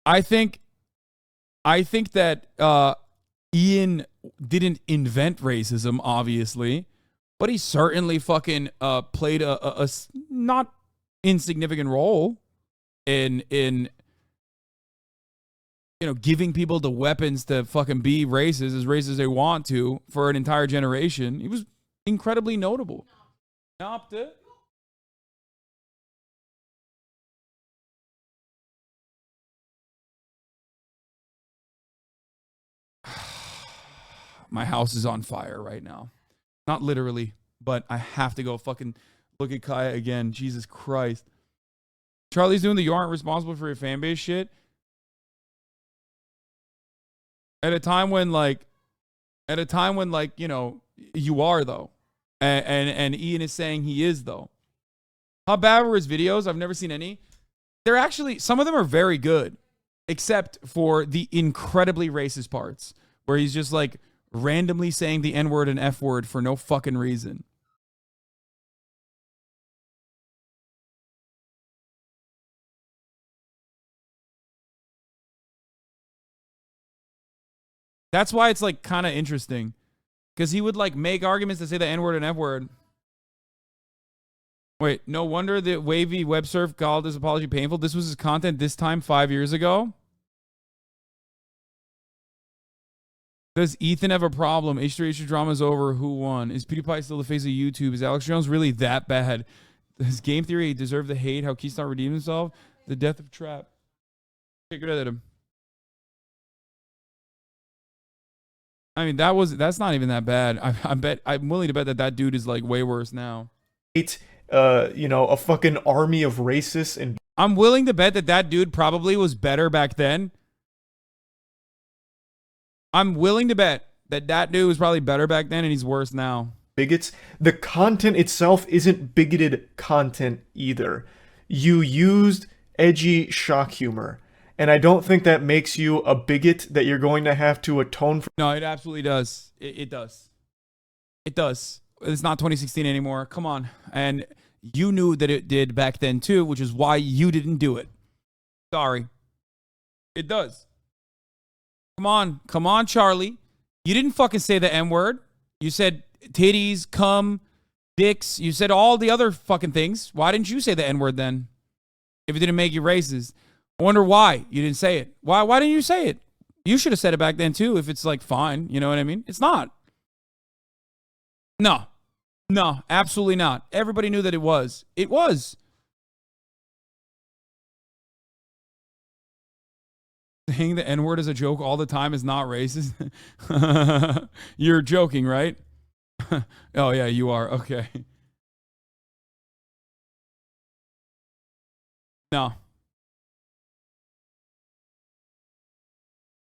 I think that Ian didn't invent racism, obviously, but he certainly fucking played a not insignificant role in giving people the weapons to fucking be racist as they want to for an entire generation. He was incredibly notable. Stopped it. My house is on fire right now. Not literally, but I have to go fucking look at Kaya again. Jesus Christ. Charlie's doing the "you aren't responsible for your fan base" shit. At a time when you are though. And Ian is saying he is though. How bad were his videos? I've never seen any. They're actually, some of them are very good, except for the incredibly racist parts where he's just like randomly saying the N-word and F-word for no fucking reason. That's why it's like kind of interesting, because he would like make arguments to say the N-word and F-word. Wait, no wonder that Wavy Web Surf called his apology painful. This was his content this time 5 years ago. Does Ethan have a problem? H3H drama's over. Who won? Is PewDiePie still the face of YouTube? Is Alex Jones really that bad? Does Game Theory deserve the hate? How Keystone redeemed himself? The death of Trap. Take it at him. I mean, that's not even that bad. I'm willing to bet that dude is like way worse now. A fucking army of racists, and I'm willing to bet that dude probably was better back then. I'm willing to bet that dude was probably better back then and he's worse now. Bigots. The content itself isn't bigoted content either. You used edgy shock humor, and I don't think that makes you a bigot that you're going to have to atone for. No, it absolutely does. It does. It does. It's not 2016 anymore. Come on. And you knew that it did back then too, which is why you didn't do it. Sorry. It does. Come on, Charlie. You didn't fucking say the N-word. You said titties, cum, dicks. You said all the other fucking things. Why didn't you say the N-word then? If it didn't make you racist. I wonder why you didn't say it. Why didn't you say it? You should have said it back then too if it's like fine. You know what I mean? It's not. No, absolutely not. Everybody knew that it was. It was. Saying the N-word as a joke all the time is not racist. You're joking, right? Oh, yeah, you are. Okay. No.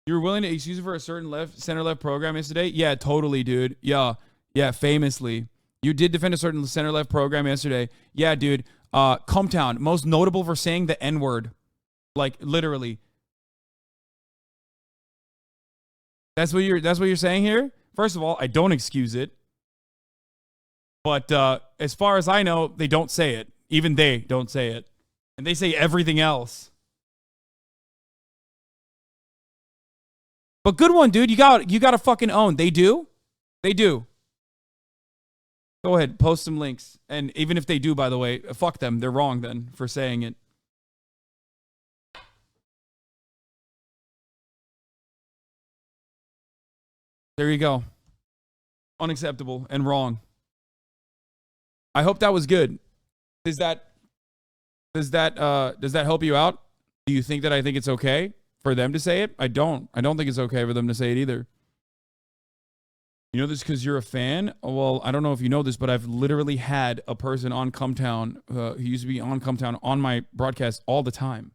You were willing to excuse it for a certain center-left program yesterday? Yeah, totally, dude. Yeah, famously. You did defend a certain center-left program yesterday. Yeah, dude. Cumtown, most notable for saying the N-word. Like, literally. That's what you're saying here? First of all, I don't excuse it. But as far as I know, they don't say it. Even they don't say it. And they say everything else. But good one, dude. You got to fucking own. They do? They do. Go ahead, post some links. And even if they do, by the way, fuck them. They're wrong then for saying it. There you go. Unacceptable and wrong. I hope that was good. Does that help you out? Do you think that I think it's okay for them to say it? I don't think it's okay for them to say it either. You know this because you're a fan? Well, I don't know if you know this, but I've literally had a person on Cumtown who used to be on Cumtown on my broadcast all the time.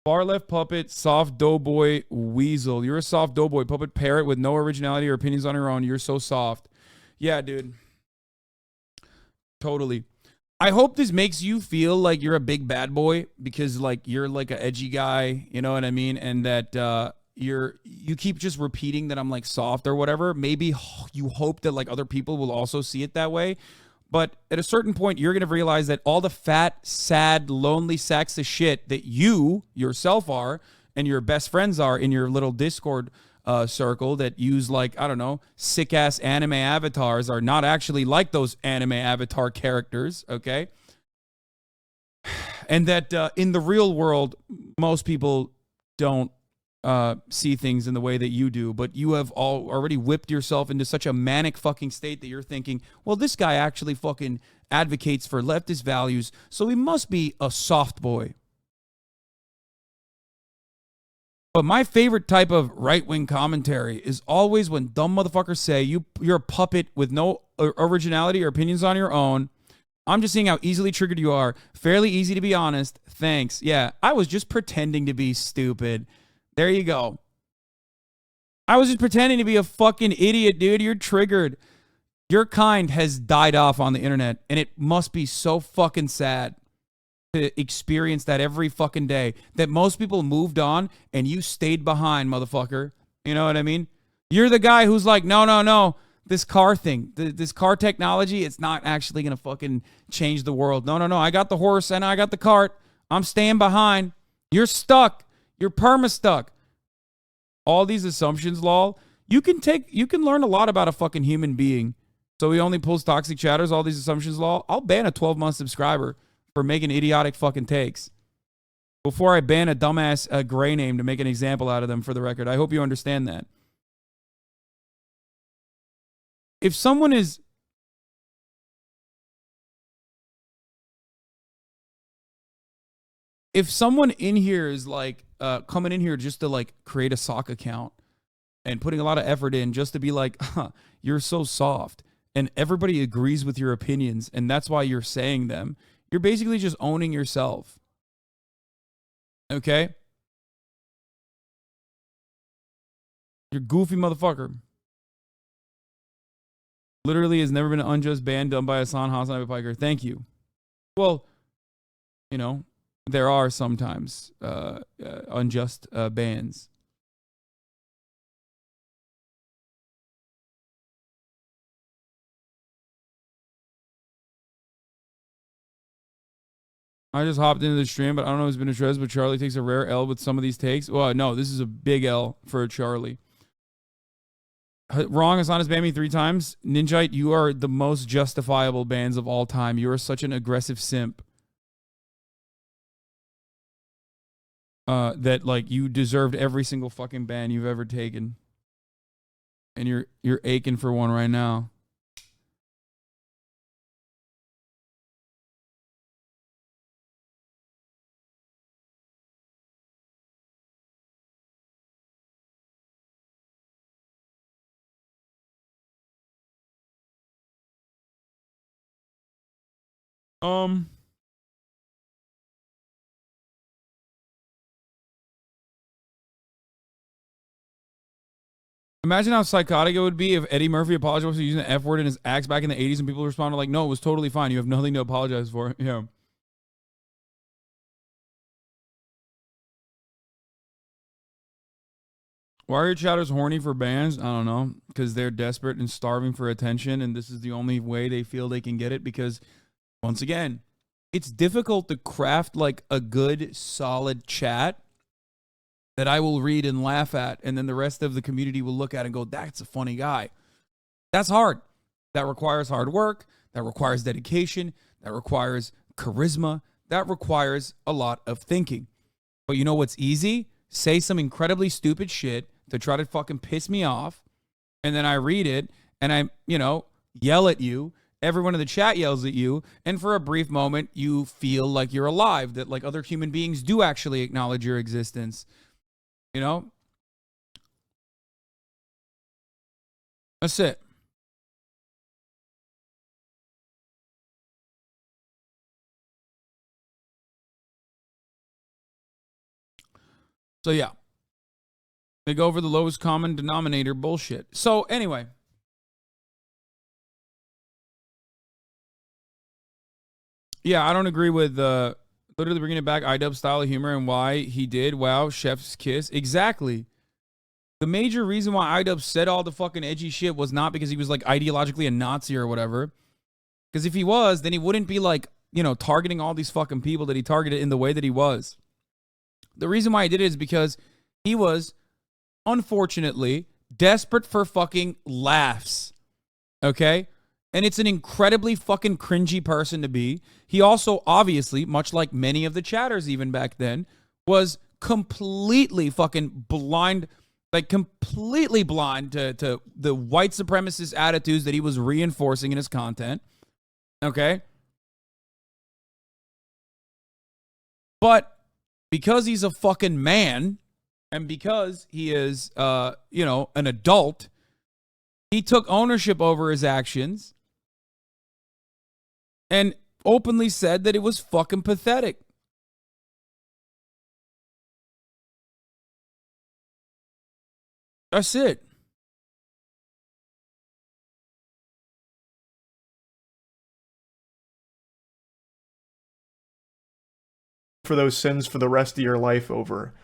Far left puppet, soft doughboy weasel. You're a soft doughboy puppet parrot with no originality or opinions on your own. You're so soft. Yeah, dude. Totally. I hope this makes you feel like you're a big bad boy because like you're like an edgy guy, you know what I mean? And that you keep just repeating that I'm like soft or whatever. Maybe you hope that like other people will also see it that way. But at a certain point, you're going to realize that all the fat, sad, lonely sacks of shit that you yourself are and your best friends are in your little Discord circle that use like, I don't know, sick ass anime avatars are not actually like those anime avatar characters. Okay. And that in the real world, most people don't see things in the way that you do, but you have already whipped yourself into such a manic fucking state that you're thinking, well, this guy actually fucking advocates for leftist values, so he must be a soft boy. But my favorite type of right-wing commentary is always when dumb motherfuckers say you're a puppet with no originality or opinions on your own. I'm just seeing how easily triggered you are. Fairly easy to be honest. Thanks. Yeah, I was just pretending to be stupid. There you go. I was just pretending to be a fucking idiot, dude. You're triggered. Your kind has died off on the internet, and it must be so fucking sad to experience that every fucking day, that most people moved on and you stayed behind, motherfucker. You know what I mean? You're the guy who's like, no. This car thing, this car technology, it's not actually going to fucking change the world. No. I got the horse and I got the cart. I'm staying behind. You're stuck. You're perma-stuck. All these assumptions, lol. You can learn a lot about a fucking human being. So he only pulls toxic chatters, all these assumptions, lol. I'll ban a 12-month subscriber for making idiotic fucking takes. Before I ban a dumbass gray name to make an example out of them, for the record. I hope you understand that. If someone in here is like coming in here just to like create a sock account and putting a lot of effort in just to be like, you're so soft, and everybody agrees with your opinions and that's why you're saying them, you're basically just owning yourself. Okay? You're goofy motherfucker. Literally has never been an unjust ban done by Hasanabi Piker. Thank you. Well, you know, there are sometimes unjust bans. I just hopped into the stream, but I don't know if it's been addressed, but Charlie takes a rare L with some of these takes. Well, no, this is a big L for Charlie. Wrong, Hasan has banned me 3 times. Ninjite, you are the most justifiable bans of all time. You are such an aggressive simp. That like you deserved every single fucking ban you've ever taken. And you're aching for one right now. Imagine how psychotic it would be if Eddie Murphy apologized for using the F word in his acts back in the 80s and people responded like, no, it was totally fine. You have nothing to apologize for. Yeah. Why are your chatters horny for bans? I don't know. Because they're desperate and starving for attention, and this is the only way they feel they can get it. Because, once again, it's difficult to craft like a good, solid chat that I will read and laugh at, and then the rest of the community will look at and go, that's a funny guy. That's hard. That requires hard work. That requires dedication. That requires charisma. That requires a lot of thinking. But you know what's easy? Say some incredibly stupid shit to try to fucking piss me off, and then I read it, and I, yell at you. Everyone in the chat yells at you, and for a brief moment, you feel like you're alive, that like other human beings do actually acknowledge your existence. You know? That's it. So yeah. They go over the lowest common denominator bullshit. So anyway. Yeah, I don't agree with literally bringing it back iDubbbz style of humor and why he did. Wow, chef's kiss. Exactly. The major reason why iDubbbz said all the fucking edgy shit was not because he was like ideologically a Nazi or whatever. Because if he was, then he wouldn't be like, you know, targeting all these fucking people that he targeted in the way that he was. The reason why he did it is because he was, unfortunately, desperate for fucking laughs. Okay? And it's an incredibly fucking cringy person to be. He also, obviously, much like many of the chatters even back then, was completely fucking blind, like completely blind to the white supremacist attitudes that he was reinforcing in his content. Okay? But because he's a fucking man, and because he is, you know, an adult, he took ownership over his actions and openly said that it was fucking pathetic. That's it. For those sins for the rest of your life over.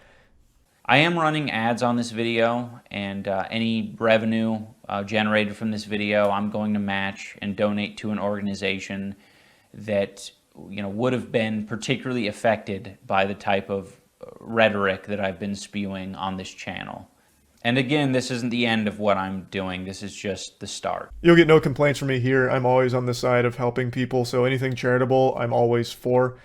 I am running ads on this video, and any revenue generated from this video, I'm going to match and donate to an organization that, you know, would have been particularly affected by the type of rhetoric that I've been spewing on this channel. And again, this isn't the end of what I'm doing. This is just the start. You'll get no complaints from me here. I'm always on the side of helping people, so anything charitable, I'm always for.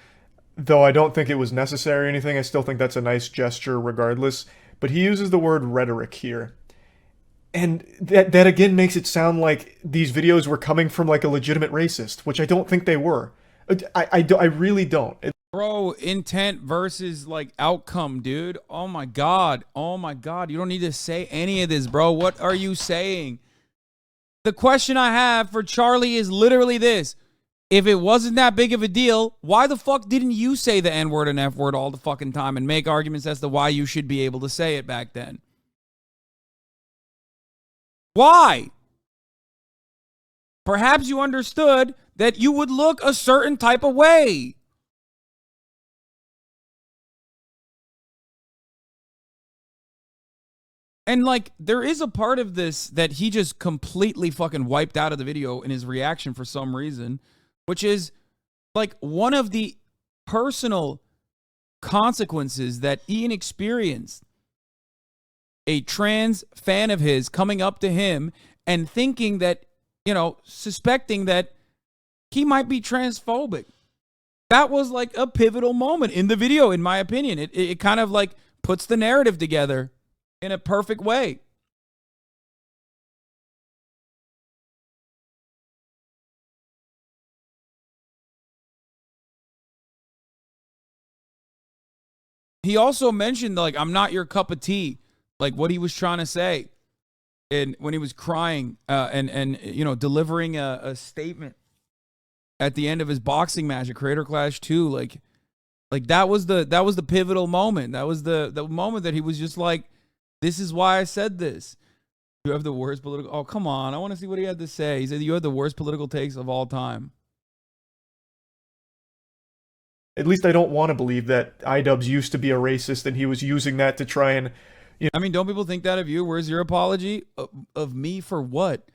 Though I don't think it was necessary or anything, I still think that's a nice gesture regardless. But he uses the word rhetoric here. And that again makes it sound like these videos were coming from like a legitimate racist, which I don't think they were. I really don't. Bro, intent versus like outcome, dude. Oh my God. Oh my God. You don't need to say any of this, bro. What are you saying? The question I have for Charlie is literally this. If it wasn't that big of a deal, why the fuck didn't you say the N-word and F-word all the fucking time and make arguments as to why you should be able to say it back then? Why? Perhaps you understood that you would look a certain type of way. And like, there is a part of this that he just completely fucking wiped out of the video in his reaction for some reason, which is like one of the personal consequences that Ian experienced. A trans fan of his coming up to him and thinking that, you know, suspecting that he might be transphobic. That was like a pivotal moment in the video, in my opinion. It kind of like puts the narrative together in a perfect way. He also mentioned, like, I'm not your cup of tea, like what he was trying to say. And when he was crying and you know, delivering a statement at the end of his boxing match at Creator Clash 2, like that was the pivotal moment. That was the moment that he was just like, this is why I said this. You have the worst political... Oh, come on. I want to see what he had to say. He said you had the worst political takes of all time. At least I don't want to believe that iDubbbz used to be a racist and he was using that to try and... You know. I mean, don't people think that of you? Where's your apology? Of me for what?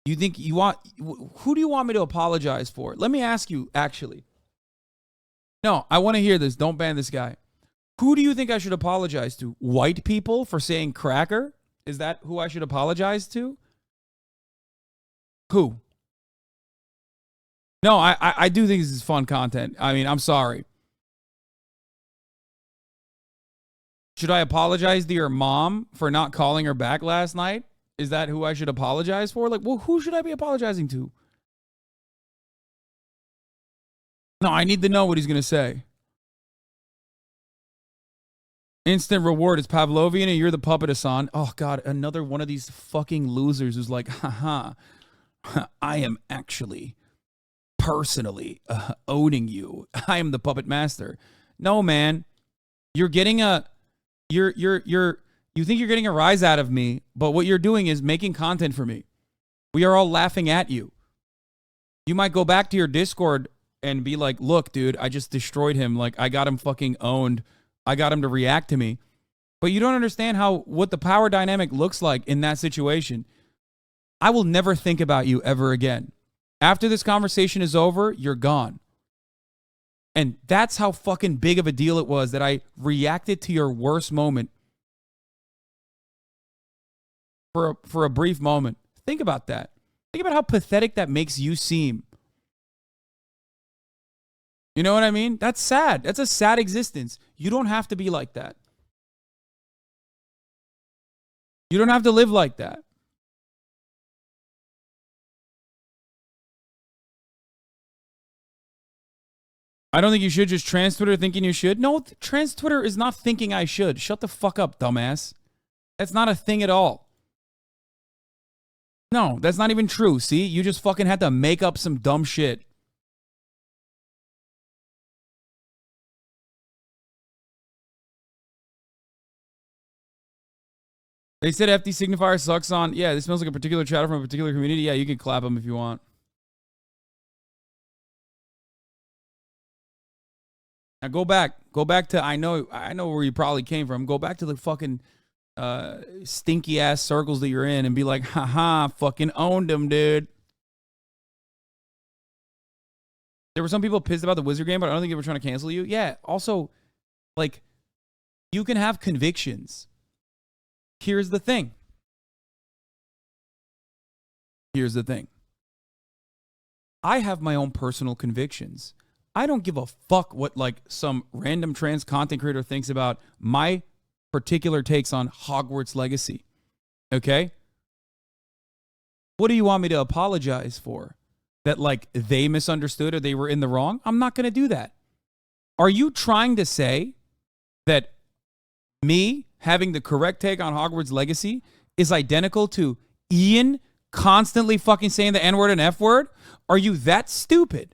You think you want... Who do you want me to apologize for? Let me ask you, actually. No, I want to hear this. Don't ban this guy. Who do you think I should apologize to? White people for saying cracker? Is that who I should apologize to? Who? No, I do think this is fun content. I mean, I'm sorry. Should I apologize to your mom for not calling her back last night? Is that who I should apologize for? Like, well, who should I be apologizing to? No, I need to know what he's going to say. Instant reward is Pavlovian and you're the puppet, Hasan. Oh, God, another one of these fucking losers who's like, haha, I am actually personally owning you. I am the puppet master. No, man. You're getting a... You think you're getting a rise out of me, but what you're doing is making content for me. We are all laughing at you. You might go back to your Discord and be like, look, dude, I just destroyed him. Like, I got him fucking owned. I got him to react to me. But you don't understand what the power dynamic looks like in that situation. I will never think about you ever again. After this conversation is over, you're gone. And that's how fucking big of a deal it was that I reacted to your worst moment for a brief moment. Think about that. Think about how pathetic that makes you seem. You know what I mean? That's sad. That's a sad existence. You don't have to be like that. You don't have to live like that. I don't think you should just trans Twitter thinking you should. No, trans Twitter is not thinking I should. Shut the fuck up, dumbass. That's not a thing at all. No, that's not even true. See, you just fucking had to make up some dumb shit. They said FD signifier sucks on. Yeah, this smells like a particular chatter from a particular community. Yeah, you can clap them if you want. Now go back to I know where you probably came from. Go back to the fucking stinky ass circles that you're in and be like, haha, fucking owned them, dude. There were some people pissed about the Wizard game, but I don't think they were trying to cancel you. Yeah, also, like, you can have convictions. Here's the thing. Here's the thing. I have my own personal convictions. I don't give a fuck what like some random trans content creator thinks about my particular takes on Hogwarts Legacy. Okay? What do you want me to apologize for? That like they misunderstood or they were in the wrong? I'm not going to do that. Are you trying to say that me having the correct take on Hogwarts Legacy is identical to Ian constantly fucking saying the N-word and F-word? Are you that stupid?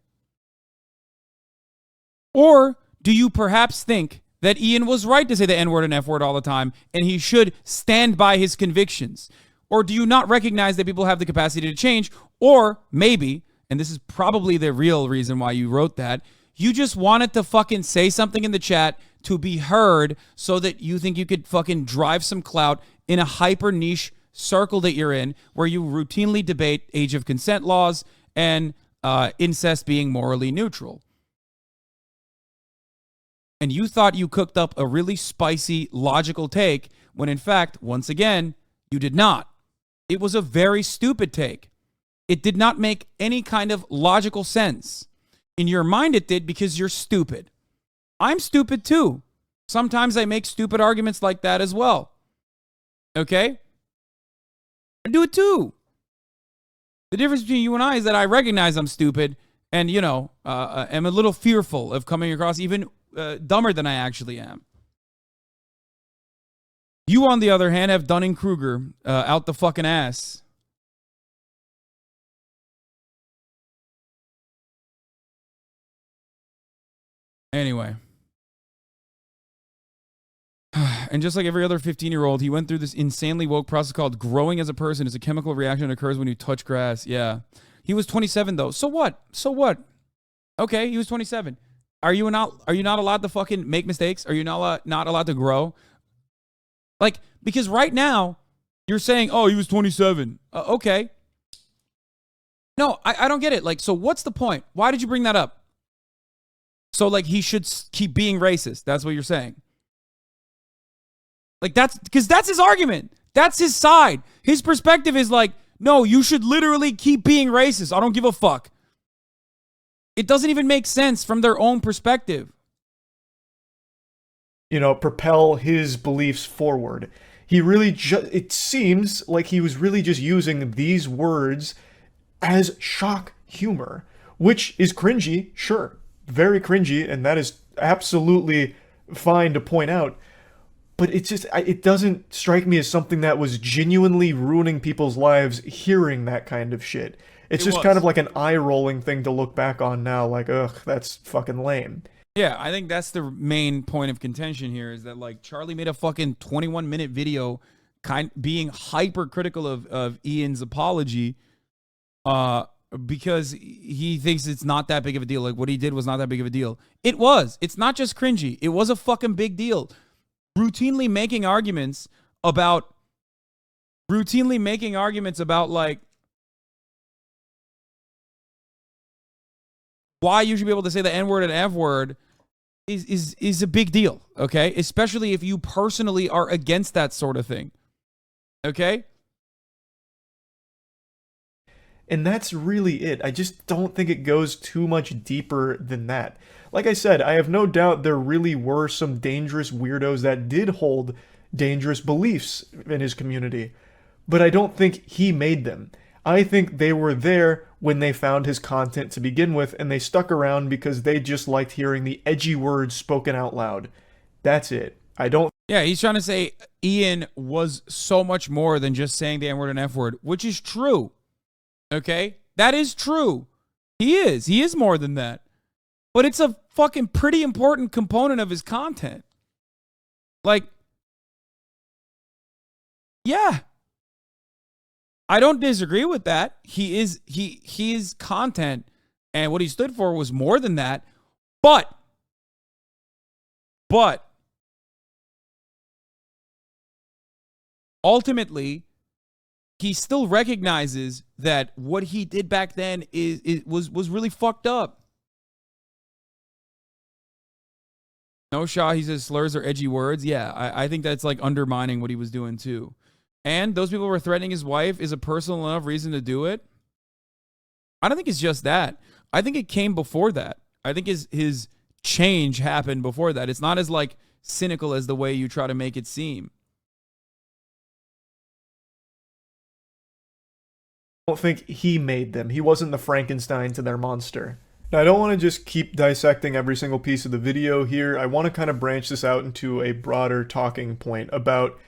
Or do you perhaps think that Ian was right to say the N-word and F-word all the time and he should stand by his convictions? Or do you not recognize that people have the capacity to change? Or maybe, and this is probably the real reason why you wrote that, you just wanted to fucking say something in the chat to be heard so that you think you could fucking drive some clout in a hyper niche circle that you're in where you routinely debate age of consent laws and incest being morally neutral. And you thought you cooked up a really spicy, logical take when in fact, once again, you did not. It was a very stupid take. It did not make any kind of logical sense. In your mind it did because you're stupid. I'm stupid too. Sometimes I make stupid arguments like that as well. Okay? I do it too. The difference between you and I is that I recognize I'm stupid and, you know, am a little fearful of coming across even dumber than I actually am. You, on the other hand, have Dunning-Kruger out the fucking ass. Anyway. And just like every other 15-year-old, he went through this insanely woke process called growing as a person. It's a chemical reaction that occurs when you touch grass. Yeah. He was 27, though. So what? So what? Okay, he was 27. Are you not allowed to fucking make mistakes? Are you not allowed to grow? Like, because right now, you're saying, oh, he was 27. Okay. No, I don't get it. Like, so what's the point? Why did you bring that up? So, like, he should keep being racist. That's what you're saying. Like, that's because that's his argument. That's his side. His perspective is like, no, you should literally keep being racist. I don't give a fuck. It doesn't even make sense from their own perspective. You know, propel his beliefs forward. He really it seems like he was really just using these words as shock humor, which is cringy, sure. Very cringy, and that is absolutely fine to point out. But it's just, it doesn't strike me as something that was genuinely ruining people's lives hearing that kind of shit. It's just kind of like an eye-rolling thing to look back on now, like, ugh, that's fucking lame. Yeah, I think that's the main point of contention here is that, like, Charlie made a fucking 21-minute video being hypercritical of Ian's apology because he thinks it's not that big of a deal. Like, what he did was not that big of a deal. It was. It's not just cringy. It was a fucking big deal. routinely making arguments about like why you should be able to say the N-word and F-word is a big deal, okay? Especially if you personally are against that sort of thing, okay? And that's really it. I just don't think it goes too much deeper than that. Like I said, I have no doubt there really were some dangerous weirdos that did hold dangerous beliefs in his community, but I don't think he made them. I think they were there when they found his content to begin with, and they stuck around because they just liked hearing the edgy words spoken out loud. That's it. I don't... Yeah, he's trying to say Ian was so much more than just saying the N-word and F-word, which is true. Okay? That is true. He is. He is more than that. But it's a fucking pretty important component of his content. Like, yeah. I don't disagree with that. His content and what he stood for was more than that. But ultimately, he still recognizes that what he did back then was really fucked up. No Shaw, he says slurs are edgy words. Yeah, I think that's like undermining what he was doing too. And those people were threatening his wife is a personal enough reason to do it. I don't think it's just that. I think it came before that. I think his change happened before that. It's not as like cynical as the way you try to make it seem. I don't think he made them. He wasn't the Frankenstein to their monster. Now, I don't want to just keep dissecting every single piece of the video here. I want to kind of branch this out into a broader talking point about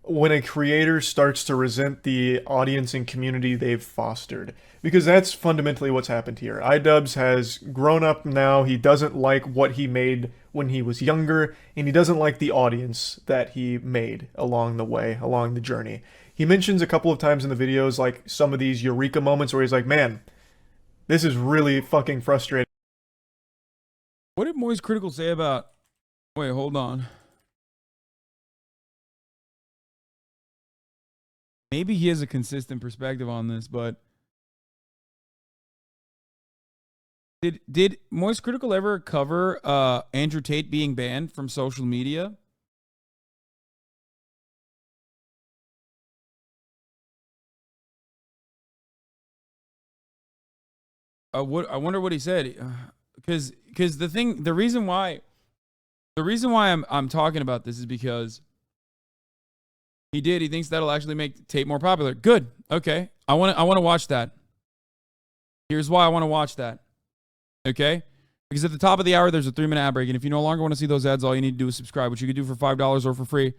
when a creator starts to resent the audience and community they've fostered. Because that's fundamentally what's happened here. iDubbbz has grown up now. He doesn't like what he made when he was younger, and he doesn't like the audience that he made along the way, along the journey. He mentions a couple of times in the videos, like, some of these eureka moments where he's like, man, this is really fucking frustrating. What did Moistcr1tikal's say about... Wait, hold on. Maybe he has a consistent perspective on this, but... Did Moistcr1tical ever cover Andrew Tate being banned from social media? I wonder what he said, because the reason why I'm talking about this is because he thinks that'll actually make Tate more popular. Good, okay, I want to watch that. Here's why I want to watch that, okay? Because at the top of the hour there's a 3-minute ad break, and if you no longer want to see those ads, all you need to do is subscribe, which you can do for $5 or for free.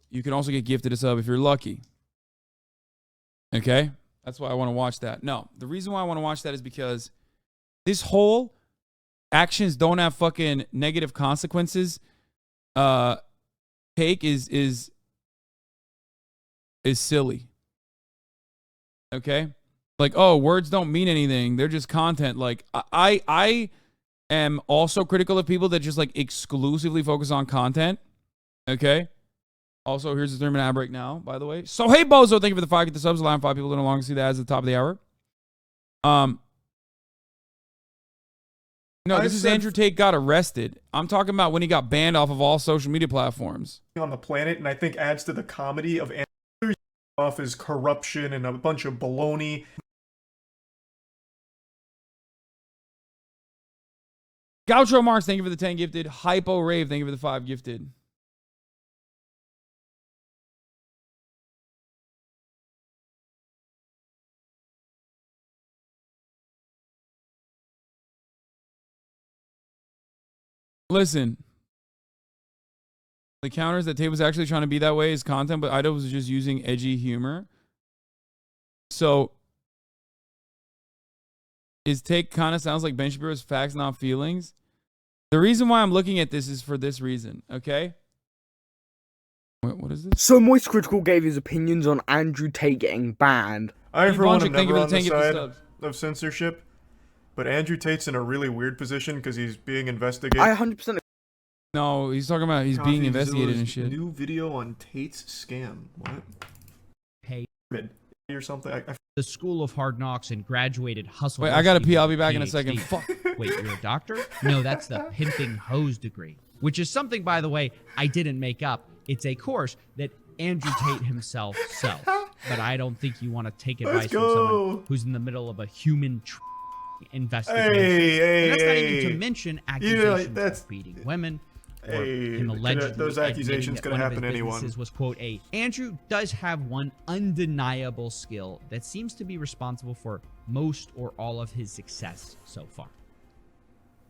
You can also get gifted a sub if you're lucky. Okay? That's why I want to watch that. No, the reason why I want to watch that is because this whole actions don't have fucking negative consequences take is silly. Okay? Like, oh, words don't mean anything. They're just content. Like, I am also critical of people that just like exclusively focus on content. Okay? Also, here's the 3-minute ad break now, by the way. So, hey, Bozo, thank you for the 5. Get the subs. Allowing 5 people to no longer see the ads at the top of the hour. No, this is Andrew Tate got arrested. I'm talking about when he got banned off of all social media platforms. On the planet, and I think adds to the comedy of Andrew off as corruption and a bunch of baloney. Gaucho Marks, thank you for the 10 gifted. Hypo Rave, thank you for the 5 gifted. Listen, the counters that Tate was actually trying to be that way is content, but iDubbbz was just using edgy humor. So his take kind of sounds like Ben Shapiro's facts, not feelings. The reason why I'm looking at this is for this reason, okay? What is this? So Moistcr1tical gave his opinions on Andrew Tate getting banned. I, for one, am thank you never for the on the 10 gifted side subs. of censorship. But Andrew Tate's in a really weird position because he's being investigated. I 100% No, he's talking about he's being investigated and shit. New video on Tate's scam. What? Hey. Or something. The School of Hard Knocks and graduated hustle. Wait, I gotta pee. I'll be back PhD. in a second. Fuck. Wait, you're a doctor? No, that's the pimping hose degree, which is something, by the way, I didn't make up. It's a course that Andrew Tate himself sells. But I don't think you want to take advice from someone who's in the middle of a human investigation. Hey, and that's not hey, even to mention accusations of beating women. Hey, him allegedly those accusations admitting that could one of happen to his anyone. businesses was, quote, Andrew does have one undeniable skill that seems to be responsible for most or all of his success so far.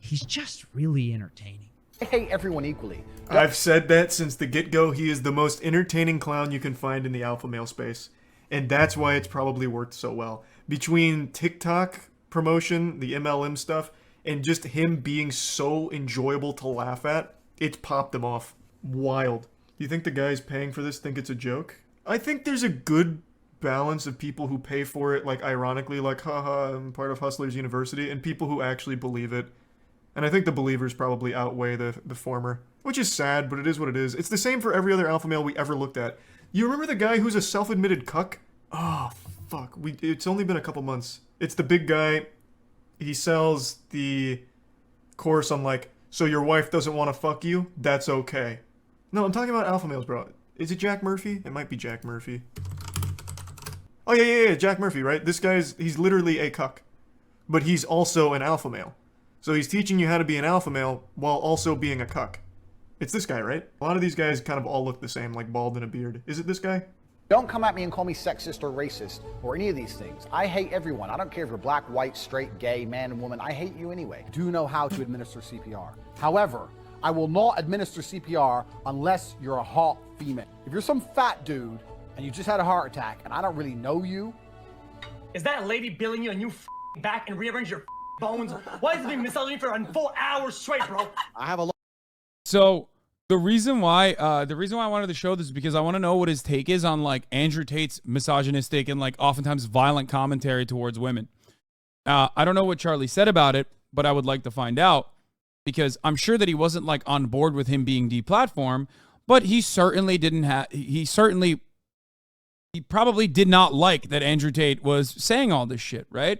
He's just really entertaining. I hate everyone equally. I've said that since the get-go. He is the most entertaining clown you can find in the alpha male space. And that's why it's probably worked so well. Between TikTok promotion, the MLM stuff, and just him being so enjoyable to laugh at, it's popped them off. Wild. Do you think the guys paying for this think it's a joke? I think there's a good balance of people who pay for it, like ironically, like, haha, I'm part of Hustlers University, and people who actually believe it. And I think the believers probably outweigh the former, which is sad, but it is what it is. It's the same for every other alpha male we ever looked at. You remember the guy who's a self-admitted cuck? Oh, fuck. It's only been a couple months. It's the big guy. He sells the course on, like, so your wife doesn't want to fuck you? That's okay. No, I'm talking about alpha males, bro. Is it Jack Murphy? It might be Jack Murphy. Oh, yeah, Jack Murphy, right? This he's literally a cuck. But he's also an alpha male. So he's teaching you how to be an alpha male while also being a cuck. It's this guy, right? A lot of these guys kind of all look the same, like bald and a beard. Is it this guy? Don't come at me and call me sexist or racist or any of these things. I hate everyone. I don't care if you're black, white, straight, gay, man, and woman. I hate you anyway. I do know how to administer CPR. However, I will not administer CPR unless you're a hot female. If you're some fat dude and you just had a heart attack and I don't really know you. Is that lady billing you and you back and rearrange your bones? Why is it being misogyny for a full hour straight, bro? I have a lot. So the reason why I wanted to show this is because I want to know what his take is on like Andrew Tate's misogynistic and like oftentimes violent commentary towards women. I don't know what Charlie said about it, but I would like to find out because I'm sure that he wasn't like on board with him being deplatformed, but he certainly didn't have. He probably did not like that Andrew Tate was saying all this shit, right?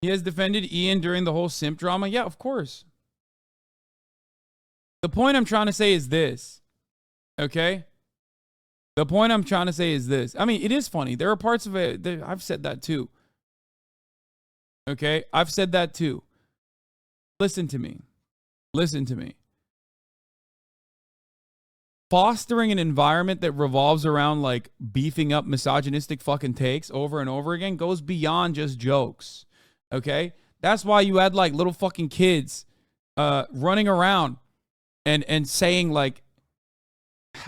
He has defended Ian during the whole simp drama. Yeah, of course. The point I'm trying to say is this. Okay? The point I'm trying to say is this. I mean, it is funny. There are parts of it that I've said that too. Okay? I've said that too. Listen to me. Listen to me. Fostering an environment that revolves around like beefing up misogynistic fucking takes over and over again goes beyond just jokes. Okay? That's why you had like little fucking kids running around and saying like,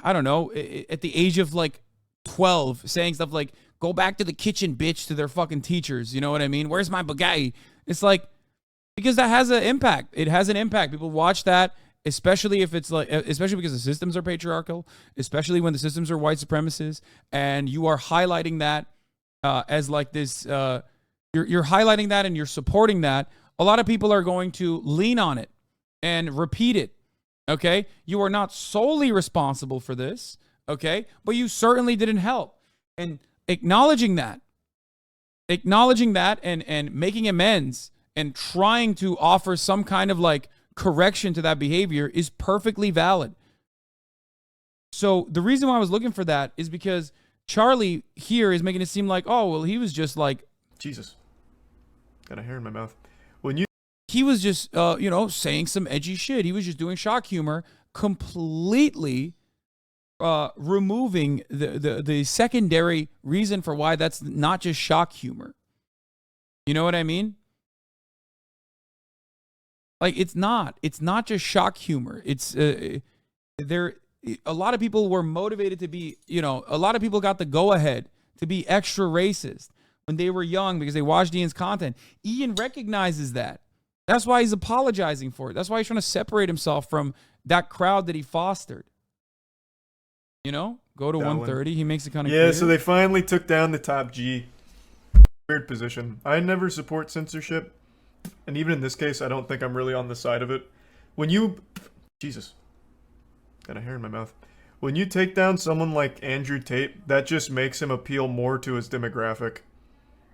I don't know, at the age of like 12, saying stuff like, go back to the kitchen, bitch, to their fucking teachers. You know what I mean? Where's my bagay? It's like, because that has an impact. It has an impact. People watch that, especially if it's like, especially because the systems are patriarchal, especially when the systems are white supremacists, and you are highlighting that as like this, you're highlighting that and you're supporting that. A lot of people are going to lean on it and repeat it. Okay? You are not solely responsible for this. Okay? But you certainly didn't help. And acknowledging that and making amends and trying to offer some kind of like correction to that behavior is perfectly valid. So the reason why I was looking for that is because Charlie here is making it seem like, oh, well, he was just like, Jesus. Got a hair in my mouth. He was just, saying some edgy shit. He was just doing shock humor, completely removing the secondary reason for why that's not just shock humor. You know what I mean? Like, it's not just shock humor. It's, a lot of people were motivated to be, a lot of people got the go-ahead to be extra racist when they were young because they watched Ian's content. Ian recognizes that. That's why he's apologizing for it. That's why he's trying to separate himself from that crowd that he fostered. You know, go to That 130. He makes it kind of Yeah, clear. so they finally took down the top G. Weird position. I never support censorship, and even in this case, I don't think I'm really on the side of it. When you... Jesus. Got a hair in my mouth. When you take down someone like Andrew Tate, that just makes him appeal more to his demographic.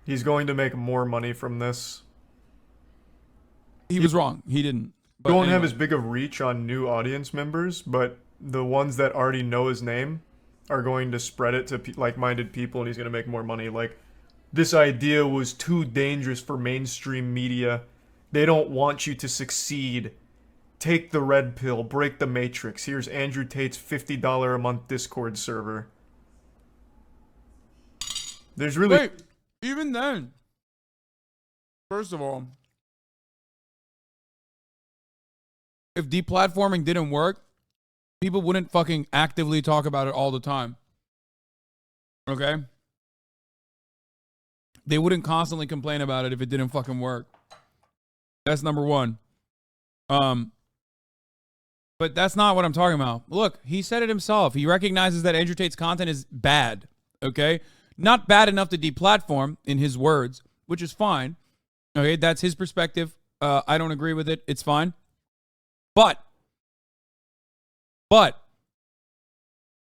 He's going to make more money from this. He was wrong. He didn't. But He won't have anyway. as big of reach on new audience members, but the ones that already know his name are going to spread it to like-minded people, and he's going to make more money. Like, this idea was too dangerous for mainstream media. They don't want you to succeed. Take the red pill, break the matrix. Here's Andrew Tate's $50 a month Discord server. There's really... Wait, even then, first of all, if deplatforming didn't work, people wouldn't fucking actively talk about it all the time. Okay? They wouldn't constantly complain about it if it didn't fucking work. That's number one. But that's not what I'm talking about. Look, he said it himself. He recognizes that Andrew Tate's content is bad. Okay? Not bad enough to deplatform, in his words, which is fine. Okay, that's his perspective. I don't agree with it. It's fine. But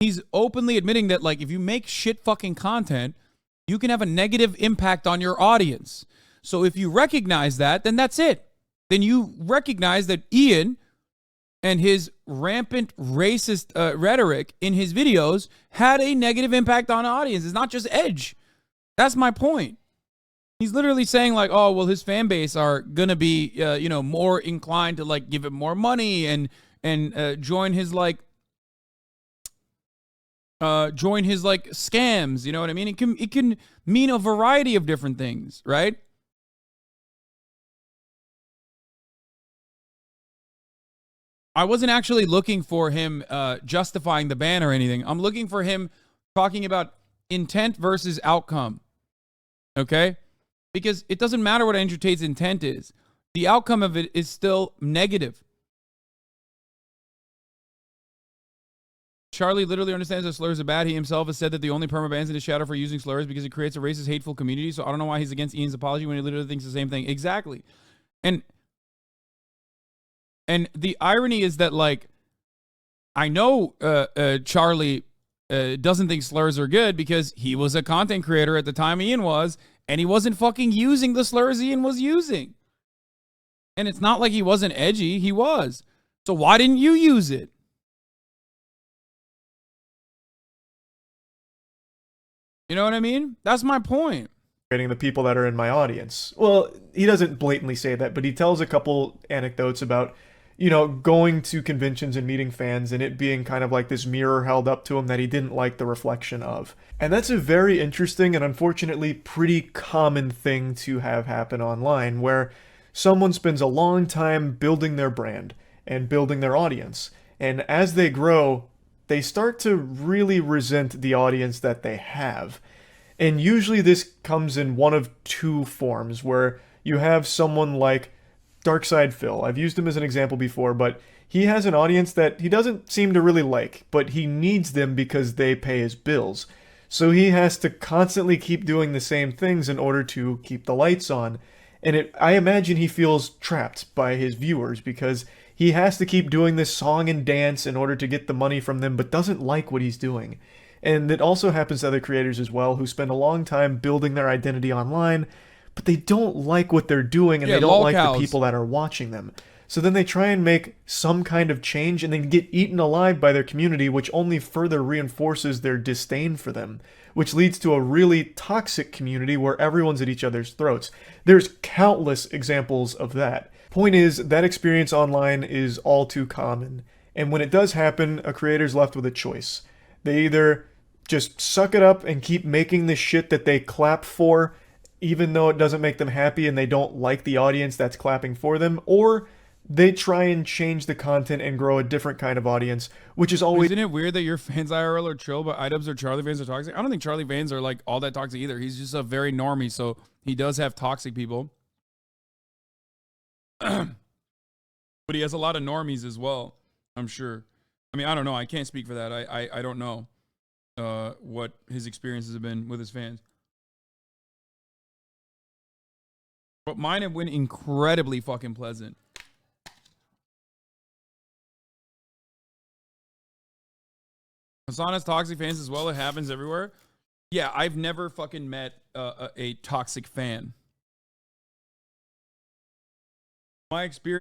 he's openly admitting that, like, if you make shit fucking content, you can have a negative impact on your audience. So if you recognize that, then that's it. Then you recognize that Ian and his rampant racist rhetoric in his videos had a negative impact on the audience. It's not just Edge. That's my point. He's literally saying, like, oh, well, his fan base are gonna be, you know, more inclined to, like, give him more money and join his scams. You know what I mean? It can mean a variety of different things, right? I wasn't actually looking for him justifying the ban or anything. I'm looking for him talking about intent versus outcome. Okay? Because it doesn't matter what Andrew Tate's intent is. The outcome of it is still negative. Charlie literally understands that slurs are bad. He himself has said that the only perma-bans in his shadow for using slurs because it creates a racist, hateful community. So I don't know why he's against Ian's apology when he literally thinks the same thing. Exactly. And the irony is that, like, I know Charlie doesn't think slurs are good because he was a content creator at the time Ian was, and he wasn't fucking using the slurs Ian was using. And it's not like he wasn't edgy. He was. So why didn't you use it? You know what I mean? That's my point. The people that are in my audience. Well, he doesn't blatantly say that, but he tells a couple anecdotes about, you know, going to conventions and meeting fans and it being kind of like this mirror held up to him that he didn't like the reflection of. And that's a very interesting and unfortunately pretty common thing to have happen online, where someone spends a long time building their brand and building their audience. And as they grow, they start to really resent the audience that they have. And usually this comes in one of two forms, where you have someone like Darkside Phil. I've used him as an example before, but he has an audience that he doesn't seem to really like, but he needs them because they pay his bills. So he has to constantly keep doing the same things in order to keep the lights on. And I imagine he feels trapped by his viewers because he has to keep doing this song and dance in order to get the money from them, but doesn't like what he's doing. And it also happens to other creators as well who spend a long time building their identity online, but they don't like what they're doing and they don't like the people that are watching them. So then they try and make some kind of change and then get eaten alive by their community, which only further reinforces their disdain for them, which leads to a really toxic community where everyone's at each other's throats. There's countless examples of that. Point is, that experience online is all too common. And when it does happen, a creator's left with a choice. They either just suck it up and keep making the shit that they clap for, even though it doesn't make them happy and they don't like the audience that's clapping for them, or they try and change the content and grow a different kind of audience, which is always... Isn't it weird that your fans IRL are chill, but iDubbbz or Charlie fans are toxic? I don't think Charlie fans are, like, all that toxic either. He's just a very normie, so he does have toxic people. But he has a lot of normies as well, I'm sure. I mean, I don't know. I can't speak for that. I don't know what his experiences have been with his fans. But mine have been incredibly fucking pleasant. Hasan has toxic fans as well. It happens everywhere. Yeah, I've never fucking met a toxic fan. My experience